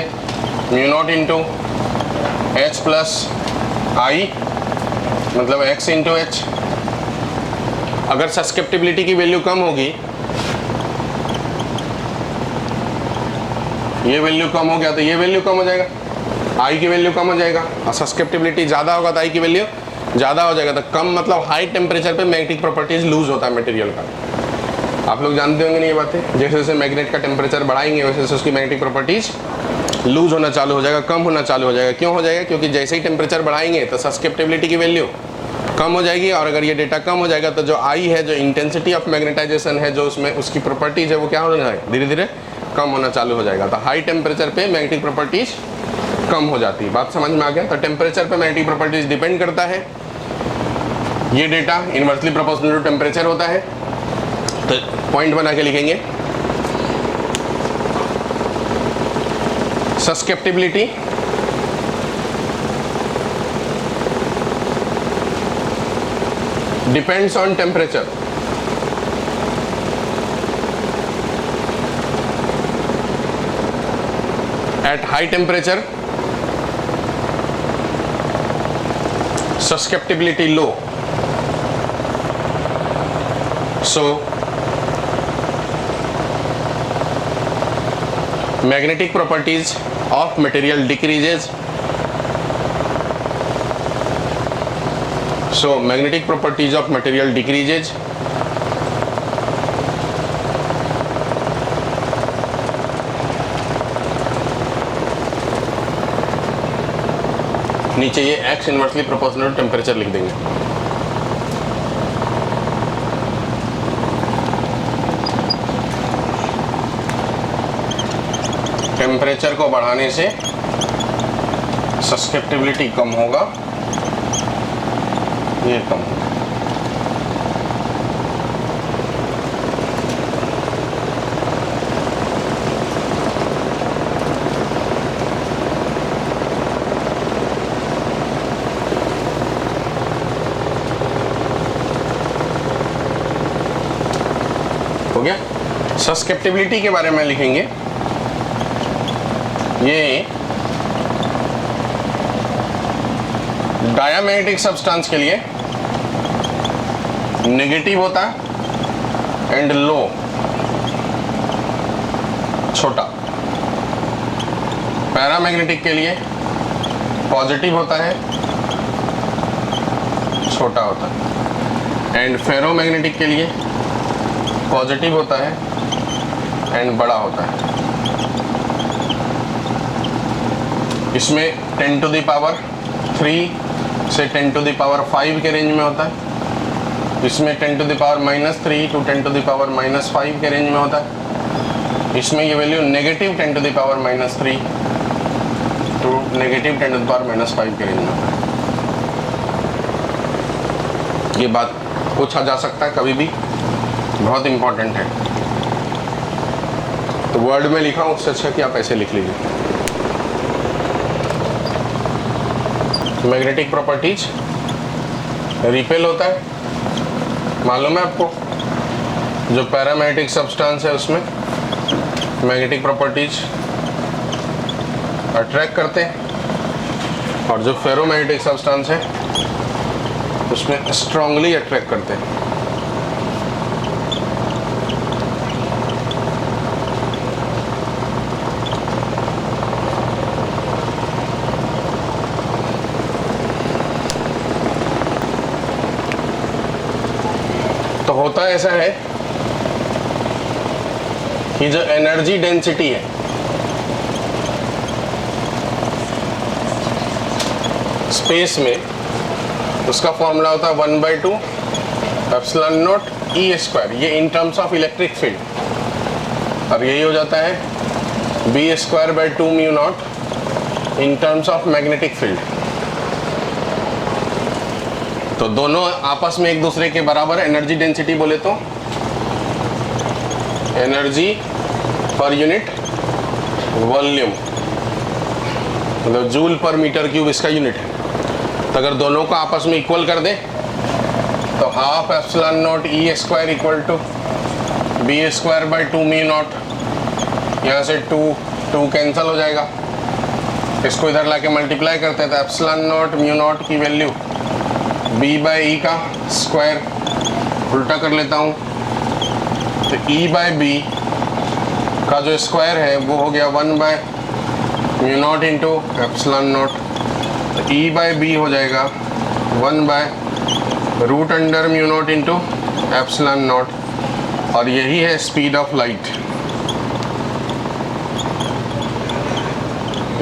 mu naught into H plus I, मतलब X इंटू H। अगर सस्केप्टिबिलिटी की वैल्यू कम होगी, ये वैल्यू कम हो गया तो ये वैल्यू कम हो जाएगा, I की वैल्यू कम हो जाएगा, और सस्केप्टिबिलिटी ज़्यादा होगा तो I की वैल्यू ज़्यादा हो जाएगा। तो कम मतलब हाई टेम्परेचर पे मैग्नेटिक प्रॉपर्टीज लूज होता है मटेरियल का। आप लोग जानते होंगे नहीं ये बातें, जैसे जैसे मैग्नेट का टेम्परेचर बढ़ाएंगे वैसे वैसे उसकी मैग्नेटिक प्रॉपर्टीज लूज होना चालू हो जाएगा, कम होना चालू हो जाएगा। क्यों हो जाएगा? क्योंकि जैसे ही टेम्परेचर बढ़ाएंगे तो सस्केप्टिबिलिटी की वैल्यू कम हो जाएगी, और अगर ये डेटा कम हो जाएगा तो जो आई है, जो इंटेंसिटी ऑफ मैग्नेटाइजेशन है, जो उसमें उसकी प्रॉपर्टीज है, वो क्या होना है, धीरे धीरे कम होना चालू हो जाएगा। तो हाई टेम्परेचर पे मैग्नेटिक प्रॉपर्टीज कम हो जाती है। बात समझ में आ गया? तो टेम्परेचर पे मैग्नेटिक प्रॉपर्टीज डिपेंड करता है। ये data inversely proportional to temperature होता है। तो पॉइंट बना के लिखेंगे, susceptibility depends on temperature. At high temperature, susceptibility low. So, magnetic properties of material decreases. So magnetic properties of material decreases. नीचे ये x inversely proportional to temperature लिख देंगे। टेम्परेचर को बढ़ाने से सस्केप्टिबिलिटी कम होगा, ये कम होगा। हो गया? सस्केप्टिबिलिटी के बारे में लिखेंगे, ये डायामैग्नेटिक सब्सटेंस के लिए नेगेटिव होता है एंड लो, छोटा। पैरामैग्नेटिक के लिए पॉजिटिव होता है, छोटा होता है। एंड फेरोमैग्नेटिक के लिए पॉजिटिव होता है एंड बड़ा होता है। इसमें 10 टू द पावर 3 से 10 टू द पावर 5 के रेंज में होता है। इसमें 10 to the power -3 to 10 to the power -5 के रेंज में होता है। इसमें ये value negative 10 to the power -3 to negative 10 to the power -5 के रेंज में होता है। ये बात पूछा जा सकता है कभी भी, बहुत इंपॉर्टेंट है। तो वर्ड में लिखा उससे अच्छा कि आप ऐसे लिख लीजिए। मैग्नेटिक प्रॉपर्टीज, रिपेल होता है, मालूम है आपको। जो पैरामैग्नेटिक सब्सटेंस है उसमें मैग्नेटिक प्रॉपर्टीज अट्रैक्ट करते हैं, और जो फेरोमैग्नेटिक सब्सटेंस है उसमें स्ट्रांगली अट्रैक्ट करते हैं। तो होता ऐसा है कि जो एनर्जी डेंसिटी है स्पेस में, उसका फॉर्मूला होता है 1/2 एप्सिलॉन नॉट E²। ये in terms of electric field, और यही हो जाता है B²/2 mu not in terms of magnetic field. तो दोनों आपस में एक दूसरे के बराबर एनर्जी डेंसिटी बोले तो एनर्जी पर यूनिट वॉल्यूम, मतलब जूल पर मीटर क्यूब इसका यूनिट है। तो अगर दोनों को आपस में इक्वल कर दे तो half epsilon naught E² equal to B²/2 mu naught. यहाँ से 2 कैंसिल हो जाएगा, इसको इधर लाके मल्टीप्लाई करते हैं तो एप्सिलॉन नॉट म्यू नॉट की वैल्यू B/E का स्क्वायर, उल्टा कर लेता हूँ तो E/B का जो स्क्वायर है वो हो गया 1/म्यू नॉट इंटू एप्सिलॉन नॉट। तो E/B हो जाएगा 1/√अंडर mu naught into epsilon naught, और यही है speed of light.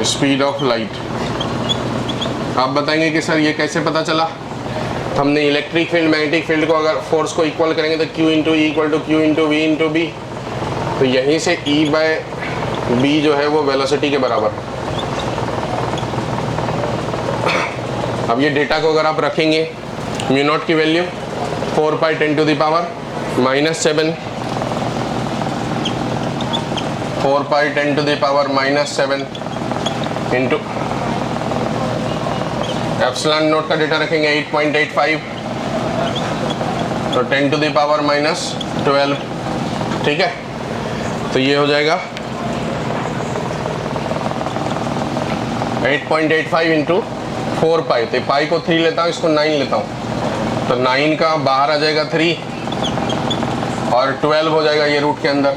Speed of light. आप बताएंगे कि सर ये कैसे पता चला? हमने इलेक्ट्रिक फील्ड मैग्नेटिक फील्ड को अगर फोर्स को इक्वल करेंगे तो Q into E equal to Q into V into B, तो यहीं से E बाय बी जो है वो वेलोसिटी के बराबर है। अब ये डेटा को अगर आप रखेंगे, म्यू नॉट की value 4 pi 10 to the power -7, 4 pi 10 to the power -7 into epsilon naught का डेटा रखेंगे 8.85, तो 10 टू द पावर -12, ठीक है। तो ये हो जाएगा 8.85 इंटू 4 पाई, तो पाई को 3 लेता हूँ, इसको 9 लेता हूँ, तो 9 का बाहर आ जाएगा 3 और 12 हो जाएगा ये रूट के अंदर,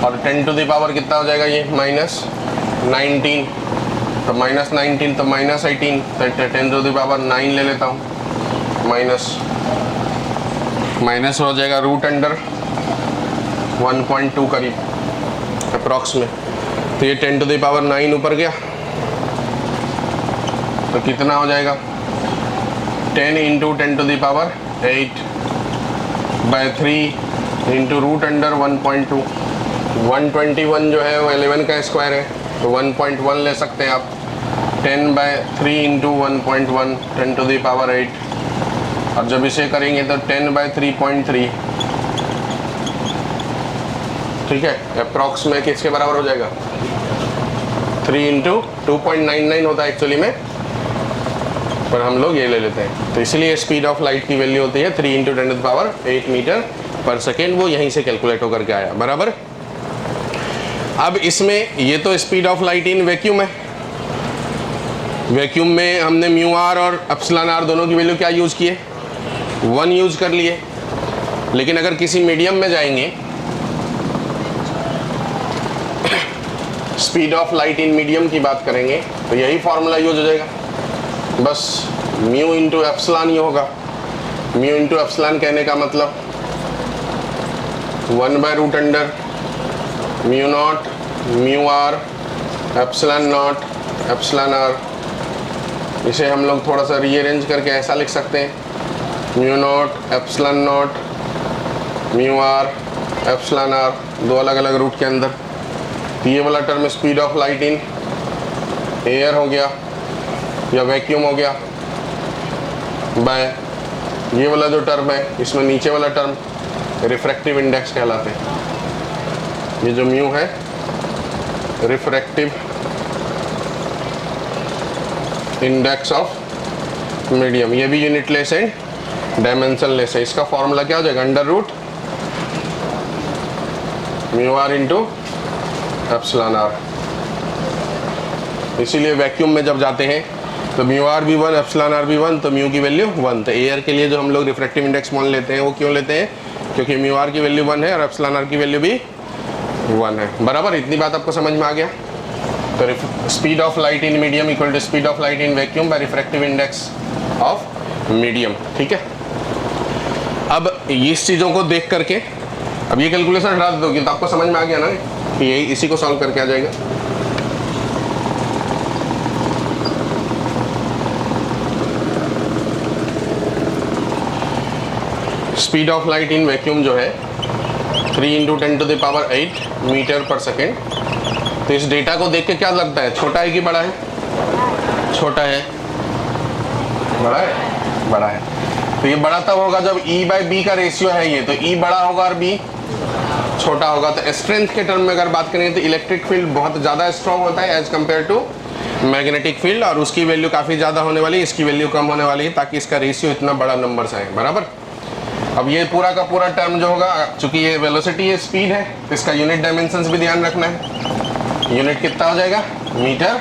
और 10 टू द पावर कितना हो जाएगा ये -19, तो -19 तो -18, तो 10 टू द पावर 9 ले लेता हूँ, माइनस हो जाएगा रूट अंडर 1.2 करीब अप्रॉक्स में, तो ये 10 टू द पावर 9 ऊपर गया, तो कितना हो जाएगा 10 into 10 to the power 8 by 3 into root under 1.2, 121 जो है वो 11 का स्क्वायर है, तो 1.1 ले सकते हैं आप, 10 by 3 into 1.1 10 to the power 8, और जब इसे करेंगे तो 10 बाय 3.3, ठीक है, अप्रॉक्स में किसके बराबर हो जाएगा 3 इंटू 2.99 होता है एक्चुअली में, पर हम लोग ये ले लेते हैं, तो इसलिए स्पीड ऑफ लाइट की वैल्यू होती है 3 into 10 to the power 8 metre per second, वो यहीं से कैलकुलेट होकर के आया, बराबर। अब इसमें ये तो speed of light in vacuum है, वैक्यूम में हमने म्यू आर और एप्सिलॉन आर दोनों की वैल्यू क्या यूज़ किए, 1 यूज़ कर लिए, लेकिन अगर किसी मीडियम में जाएंगे, speed of light in medium की बात करेंगे, तो यही फॉर्मूला यूज हो जाएगा, बस म्यू इंटू एप्सिलॉन ये होगा, म्यू इंटू एप्सिलॉन कहने का मतलब 1 by root under mu naught mu R epsilon naught epsilon R, इसे हम लोग थोड़ा सा रीअरेंज करके ऐसा लिख सकते हैं, mu naught epsilon naught mu R epsilon R, दो अलग अलग रूट के अंदर, तो ये वाला term speed of light in air हो गया या वैक्यूम हो गया, बाय ये वाला जो टर्म है, इसमें नीचे वाला टर्म रिफ्रैक्टिव इंडेक्स कहलाते हैं, ये जो म्यू है रिफ्रैक्टिव इंडेक्स ऑफ मीडियम, ये भी unitless and dimensionless है, इसका फॉर्मूला क्या हो जाएगा under root mu R into epsilon R, इसीलिए वैक्यूम में जब जाते हैं तो म्यू आर भी 1 एप्सिलॉन आर भी 1, तो म्यू की वैल्यू 1, तो एयर के लिए जो हम लोग रिफ्रैक्टिव इंडेक्स मान लेते हैं वो क्यों लेते हैं, क्योंकि म्यू आर की वैल्यू 1 है और एप्सिलॉन आर की वैल्यू भी 1 है, बराबर। इतनी बात आपको समझ में आ गया, तो speed of light in medium equal to speed of light in vacuum by refractive index of medium, ठीक है। अब इस चीज़ों को देख करके अब ये कैलकुलेशन हटा दोगे तो आपको समझ में आ गया ना कि यही इसी को सॉल्व करके आ जाएगा। Speed of light in vacuum जो है 3 into 10 to the power 8 metre per second, तो इस डेटा को देख के क्या लगता है, छोटा है कि बड़ा है, छोटा है, बड़ा है, बड़ा है, तो ये बड़ा तब होगा जब E बाय B का रेशियो है ये, तो E बड़ा होगा और B छोटा होगा। तो स्ट्रेंथ के टर्म में अगर बात करें तो इलेक्ट्रिक फील्ड बहुत ज़्यादा स्ट्रॉन्ग होता है as compare to magnetic field, और उसकी वैल्यू काफ़ी ज़्यादा होने वाली है, इसकी वैल्यू कम होने वाली है, ताकि इसका रेशियो इतना बड़ा नंबर से आए, बराबर। अब ये पूरा का पूरा टर्म जो होगा, चूंकि ये वेलोसिटी है, स्पीड है, तो इसका यूनिट डायमेंशंस भी ध्यान रखना है, यूनिट कितना हो जाएगा मीटर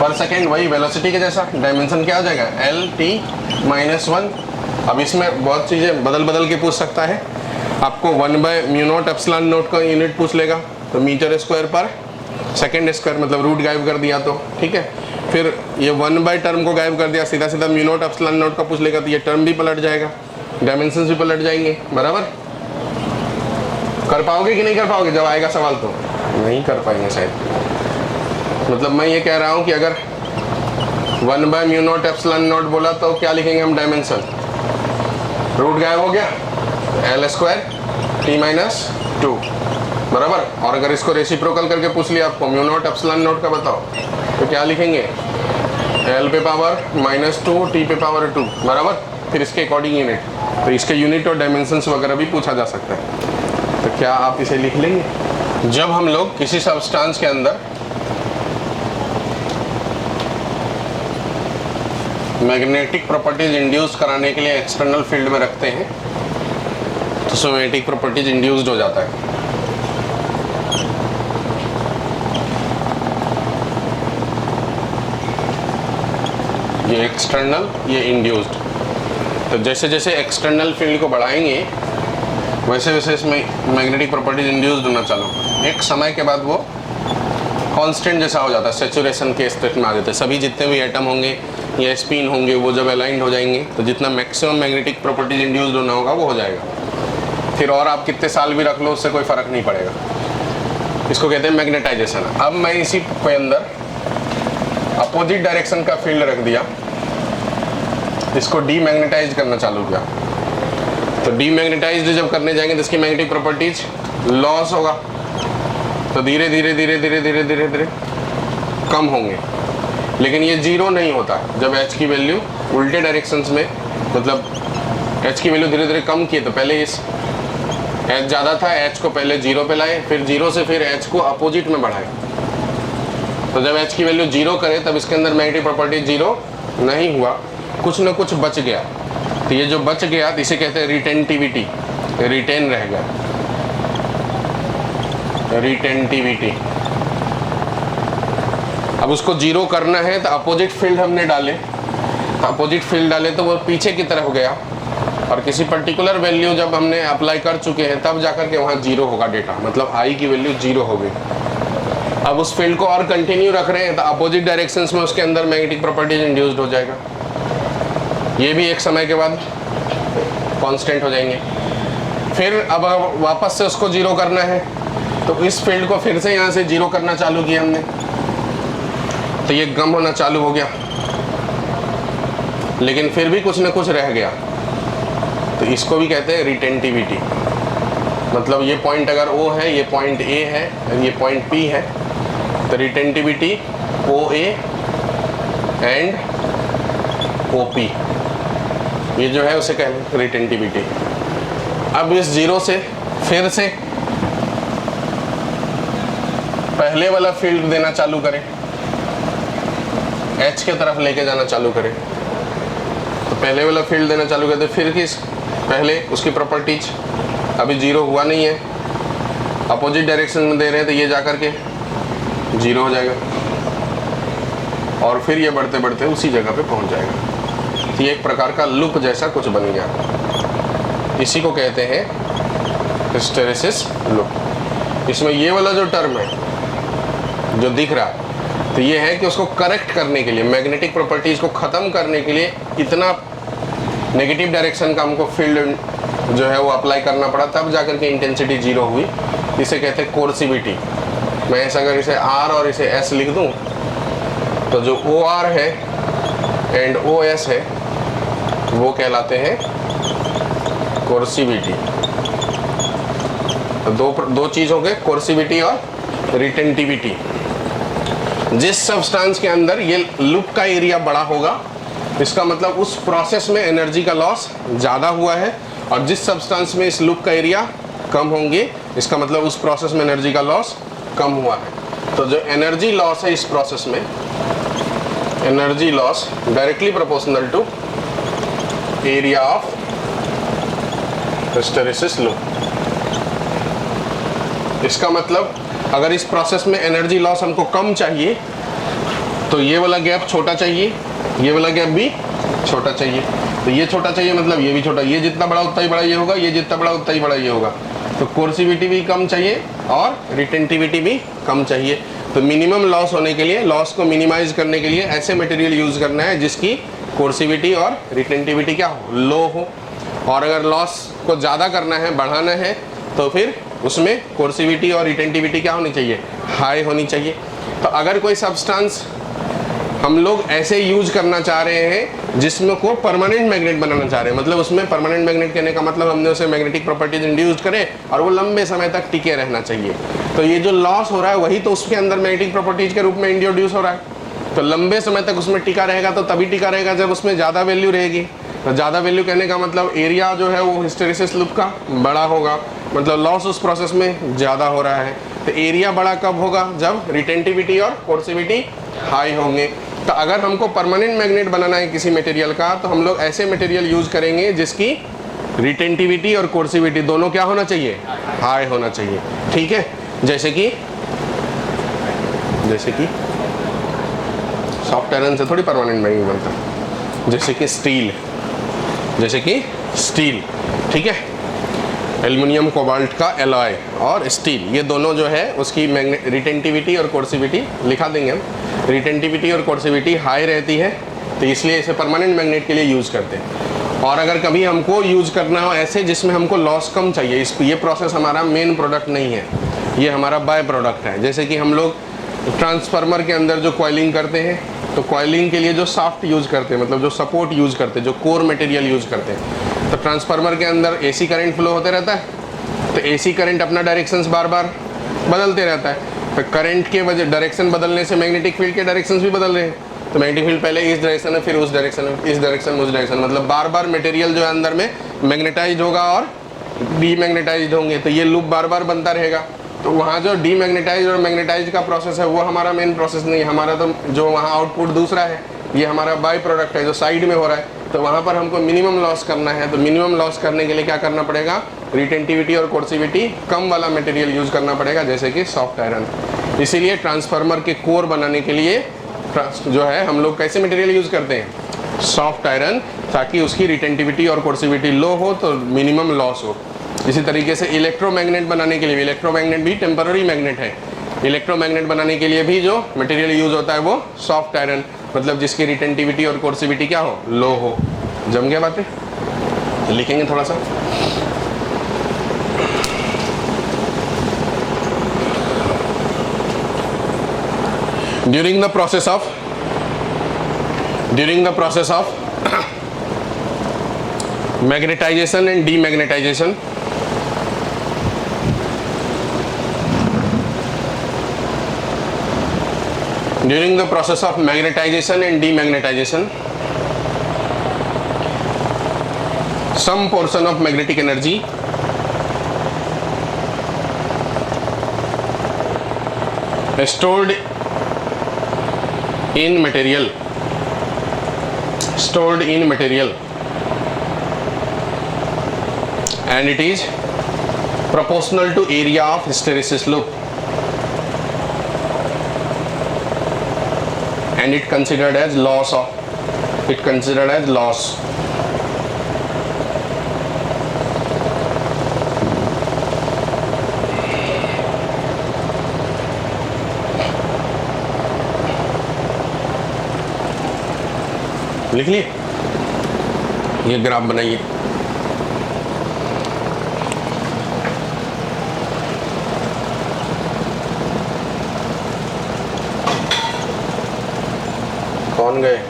पर सेकेंड, वही वेलोसिटी के जैसा, डायमेंशन क्या हो जाएगा LT-1। अब इसमें बहुत चीज़ें बदल बदल के पूछ सकता है, आपको 1 bye mu naught epsilon not का यूनिट पूछ लेगा, तो मीटर स्क्वायर पर सेकेंड स्क्वायर, मतलब रूट गायब कर दिया तो ठीक है, फिर ये 1 बाय टर्म को गायब कर दिया, सीधा सीधा म्यू नॉट एप्सिलॉन नॉट का पूछ लेगा, तो ये टर्म भी पलट जाएगा, डायमेंशंस भी पलट जाएंगे, बराबर। कर पाओगे कि नहीं कर पाओगे जब आएगा सवाल, तो नहीं कर पाएंगे शायद। मतलब मैं ये कह रहा हूँ कि अगर 1/μ0 बोला तो क्या लिखेंगे हम डायमेंशन, रूट गायब हो गया, L² T-2 बराबर। और अगर इसको रेसिप्रोकल करके पूछ लिया आपको μ0 का बताओ तो क्या लिखेंगे, L पे पावर -2 T पे पावर 2 बराबर। फिर इसके अकॉर्डिंग यूनिट, तो इसके यूनिट और डायमेंशंस वगैरह भी पूछा जा सकता है। तो क्या आप इसे लिख लेंगे। जब हम लोग किसी सब्सटेंस के अंदर मैग्नेटिक प्रॉपर्टीज इंड्यूस कराने के लिए एक्सटर्नल फील्ड में रखते हैं तो सोमैटिक प्रॉपर्टीज इंड्यूस्ड हो जाता है। ये एक्सटर्नल, ये इंड्यूस्ड। तो जैसे जैसे एक्सटर्नल फील्ड को बढ़ाएंगे वैसे वैसे इसमें मैग्नेटिक प्रॉपर्टीज इंड्यूस्ड होना चालू, एक समय के बाद वो कांस्टेंट जैसा हो जाता है, सेचुरेशन के स्टेट में आ जाते हैं। सभी जितने भी एटम होंगे या स्पिन होंगे वो जब अलाइंड हो जाएंगे तो जितना मैक्सिमम मैग्नेटिक प्रॉपर्टीज इंड्यूस्ड होना होगा वो हो जाएगा। फिर और आप कितने साल भी रख लो उससे कोई फ़र्क नहीं पड़ेगा। इसको कहते हैं मैग्नेटाइजेशन। अब मैं इसी के अंदर अपोजिट डायरेक्शन का फील्ड रख दिया, इसको डीमैग्नेटाइज करना चालू किया। तो डीमैग्नेटाइज जब करने जाएंगे तो इसकी मैग्नेटिक प्रॉपर्टीज लॉस होगा, तो धीरे धीरे धीरे धीरे धीरे धीरे धीरे कम होंगे। लेकिन ये जीरो नहीं होता जब एच की वैल्यू उल्टे डायरेक्शंस में, मतलब एच की वैल्यू धीरे धीरे कम किए। तो पहले इस एच ज़्यादा था, एच को पहले जीरो पे लाए, फिर जीरो से फिर एच को अपोजिट में बढ़ाए। तो जब एच की वैल्यू जीरो करे तब इसके अंदर मैग्नेटिक प्रॉपर्टी जीरो नहीं हुआ, कुछ न कुछ बच गया। तो ये जो बच गया इसे कहते हैं रिटेंटिविटी, रिटेन रह गया, रिटेंटिविटी। अब उसको जीरो करना है तो अपोजिट फील्ड हमने डाले, अपोजिट फील्ड डाले तो वो पीछे की तरफ गया और किसी पर्टिकुलर वैल्यू जब हमने अप्लाई कर चुके हैं तब जाकर के वहाँ जीरो होगा डेटा, मतलब आई की वैल्यू जीरो हो गई। अब उस फील्ड को और कंटिन्यू रख रहे हैं तो अपोजिट डायरेक्शंस में उसके अंदर मैग्नेटिक प्रॉपर्टीज इंड्यूस्ड हो जाएगा। ये भी एक समय के बाद कांस्टेंट हो जाएंगे। फिर अब वापस से उसको जीरो करना है तो इस फील्ड को फिर से यहाँ से जीरो करना चालू किया हमने, तो ये गम होना चालू हो गया, लेकिन फिर भी कुछ न कुछ रह गया। तो इसको भी कहते हैं रिटेंटिविटी। मतलब ये पॉइंट अगर O है, ये पॉइंट A है, ये पॉइंट P है, तो रिटेंटिविटी OA एंड OP, ये जो है उसे कहते हैं रिटेंटिविटी। अब इस जीरो से फिर से पहले वाला फील्ड देना चालू करें, H के तरफ लेके जाना चालू करें। तो पहले वाला फील्ड देना चालू करते, फिर किस पहले उसकी प्रॉपर्टीज अभी जीरो हुआ नहीं है, अपोजिट डायरेक्शन में दे रहे हैं तो ये जाकर के जीरो हो जाएगा और फिर ये बढ़ते बढ़ते उसी जगह पे पहुंच जाएगा। तो ये एक प्रकार का लूप जैसा कुछ बन गया, इसी को कहते हैं हिस्टेरेसिस लूप। इसमें ये वाला जो टर्म है जो दिख रहा है तो ये है कि उसको करेक्ट करने के लिए, मैग्नेटिक प्रॉपर्टीज को ख़त्म करने के लिए इतना नेगेटिव डायरेक्शन का हमको फील्ड जो है वो अप्लाई करना पड़ा, तब जाकर के इंटेंसिटी जीरो हुई। इसे कहते हैं कोर्सिविटी। मैं ऐसा अगर इसे R और इसे S लिख दूं तो जो OR है एंड OS है वो कहलाते हैं कोर्सिविटी। तो दो चीज़ हो गए, कोर्सिविटी और रिटेंटिविटी। जिस सब्सटेंस के अंदर ये लूप का एरिया बड़ा होगा इसका मतलब उस प्रोसेस में एनर्जी का लॉस ज़्यादा हुआ है, और जिस सब्सटेंस में इस लूप का एरिया कम होंगे इसका मतलब उस प्रोसेस में एनर्जी का लॉस कम हुआ है। तो जो एनर्जी लॉस है इस प्रोसेस में, energy loss directly proportional to area of hysteresis loop. इसका मतलब अगर इस प्रोसेस में एनर्जी लॉस हमको कम चाहिए तो ये वाला गैप छोटा चाहिए, ये वाला गैप भी छोटा चाहिए। तो ये छोटा चाहिए मतलब ये भी छोटा, ये जितना बड़ा उतना ही बड़ा ये होगा, ये जितना बड़ा उतना ही बड़ा ये होगा। तो कोर्सिविटी भी कम चाहिए और रिटेंटिविटी भी कम चाहिए। तो मिनिमम लॉस होने के लिए, लॉस को मिनिमाइज करने के लिए ऐसे मटेरियल यूज़ करना है जिसकी कोर्सिविटी और रिटेंटिविटी क्या हो, लो हो। और अगर लॉस को ज़्यादा करना है, बढ़ाना है, तो फिर उसमें कोर्सिविटी और रिटेंटिविटी क्या होनी चाहिए, हाई होनी चाहिए। तो अगर कोई सब्सटेंस हम लोग ऐसे यूज करना चाह रहे हैं जिसमें को परमानेंट मैग्नेट बनाना चाह रहे हैं, मतलब उसमें परमानेंट मैग्नेट कहने का मतलब हमने उसे मैग्नेटिक प्रॉपर्टीज इंड्यूस करे और वो लंबे समय तक टिके रहना चाहिए। तो ये जो लॉस हो रहा है वही तो उसके अंदर मैग्नेटिक प्रॉपर्टीज के रूप में इंट्रोड्यूस हो रहा है। तो लंबे समय तक उसमें टिका रहेगा तो तभी टिका रहेगा जब उसमें ज़्यादा वैल्यू रहेगी। तो ज़्यादा वैल्यू कहने का मतलब एरिया जो है वो हिस्टेरिसिस लूप का बड़ा होगा, मतलब लॉस उस प्रोसेस में ज़्यादा हो रहा है। तो एरिया बड़ा कब होगा? जब रिटेंटिविटी और कोर्सिविटी हाई होंगे। तो अगर हमको परमानेंट मैग्नेट बनाना है किसी मटेरियल का तो हम लोग ऐसे मटेरियल यूज करेंगे जिसकी रिटेंटिविटी और कोर्सिविटी दोनों क्या होना चाहिए? हाई होना चाहिए। ठीक है, जैसे कि सॉफ्ट आयरन से थोड़ी परमानेंट मैग्नेट बनता, जैसे कि स्टील, ठीक है, एल्युमिनियम कोबाल्ट का एलॉय और स्टील, ये दोनों जो है उसकी रिटेंटिविटी और कोर्सिविटी लिखा देंगे हम। रिटेंटिविटी और कोर्सिविटी हाई रहती है तो इसलिए इसे परमानेंट मैग्नेट के लिए यूज़ करते हैं। और अगर कभी हमको यूज़ करना हो ऐसे जिसमें हमको लॉस कम चाहिए, ये प्रोसेस हमारा मेन प्रोडक्ट नहीं है, ये हमारा बाय प्रोडक्ट है। जैसे कि हम लोग ट्रांसफार्मर के अंदर जो कॉइलिंग करते हैं तो कॉइलिंग के लिए जो शाफ्ट यूज़ करते हैं, मतलब जो सपोर्ट यूज़ करते हैं, जो कोर मटेरियल यूज़ करते हैं, तो ट्रांसफार्मर के अंदर एसी करंट फ्लो होते रहता है। तो एसी करंट अपना डायरेक्शंस बार बार बदलते रहता है। तो करंट के वजह डायरेक्शन बदलने से मैग्नेटिक फील्ड के डायरेक्शंस भी बदल रहे हैं। तो मैग्नेटिक फील्ड पहले इस डायरेक्शन में, फिर उस डायरेक्शन में, इस डायरेक्शन में, उस डायरेक्शन, मतलब बार बार मटेरियल जो है अंदर में मैग्नेटाइज होगा और डीमैग्नेटाइज होंगे। तो ये लूप बार बार बनता रहेगा। तो वहाँ जो डीमैग्नेटाइज और मैग्नेटाइज का प्रोसेस है वो हमारा मेन प्रोसेस नहीं है, हमारा तो जो वहाँ आउटपुट दूसरा है, ये हमारा बाय प्रोडक्ट है जो साइड में हो रहा है। तो वहाँ पर हमको मिनिमम लॉस करना है। तो मिनिमम लॉस करने के लिए क्या करना पड़ेगा? रिटेंटिविटी और कोर्सिविटी कम वाला मटेरियल यूज़ करना पड़ेगा, जैसे कि सॉफ्ट आयरन। इसीलिए ट्रांसफार्मर के कोर बनाने के लिए जो है हम लोग कैसे मटेरियल यूज़ करते हैं? सॉफ्ट आयरन, ताकि उसकी रिटेंटिविटी और कोर्सिविटी लो हो तो मिनिमम लॉस हो। इसी तरीके से इलेक्ट्रोमैग्नेट बनाने के लिए, इलेक्ट्रोमैग्नेट भी टेम्पररी मैग्नेट है, इलेक्ट्रोमैग्नेट बनाने के लिए भी जो मटेरियल यूज़ होता है वो सॉफ्ट आयरन, मतलब जिसकी रिटेंटिविटी और कोर्सिविटी क्या हो? लो हो। जम गया बातें? लिखेंगे थोड़ा सा। During the process of magnetization and demagnetization, during the process of magnetization and demagnetization, some portion of magnetic energy stored in material and it is proportional to area of hysteresis loop and it considered as loss. लिख लिए? ये ग्राफ बनाइए। कौन गए?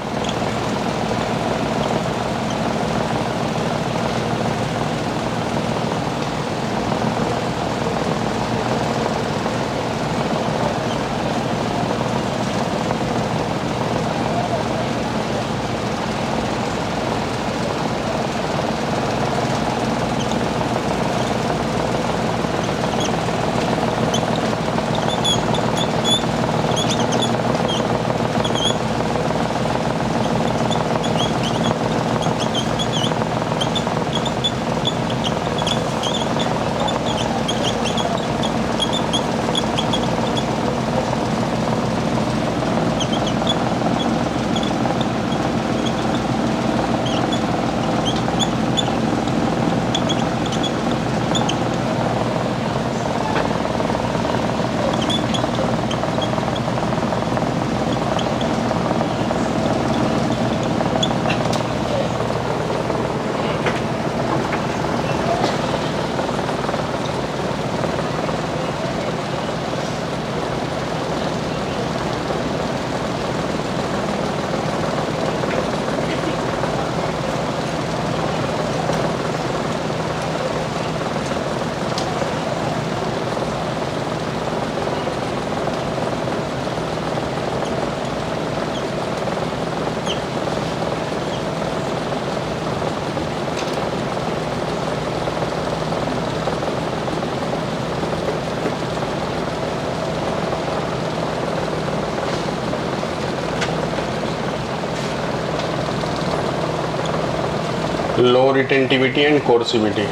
Low retentivity and कोर्सिविटी।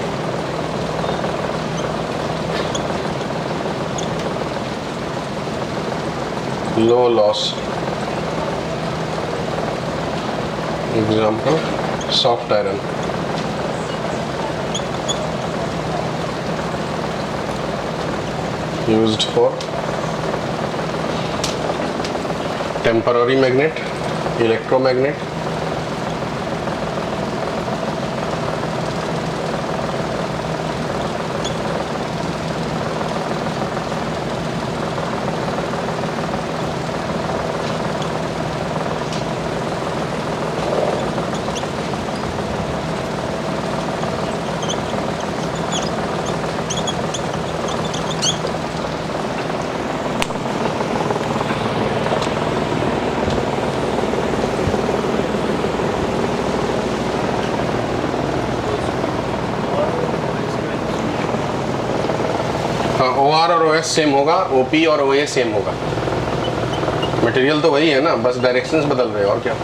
Low loss, example soft iron. Used for temporary magnet, electromagnet, OR और OS सेम होगा, OP और OA सेम होगा। मटेरियल तो वही है ना, बस डायरेक्शंस बदल रहे हैं और क्या।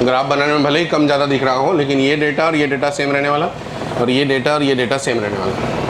ग्राफ बनाने में भले ही कम ज़्यादा दिख रहा हो, लेकिन ये डेटा और ये डेटा सेम रहने वाला, और ये डेटा और ये डेटा सेम रहने वाला।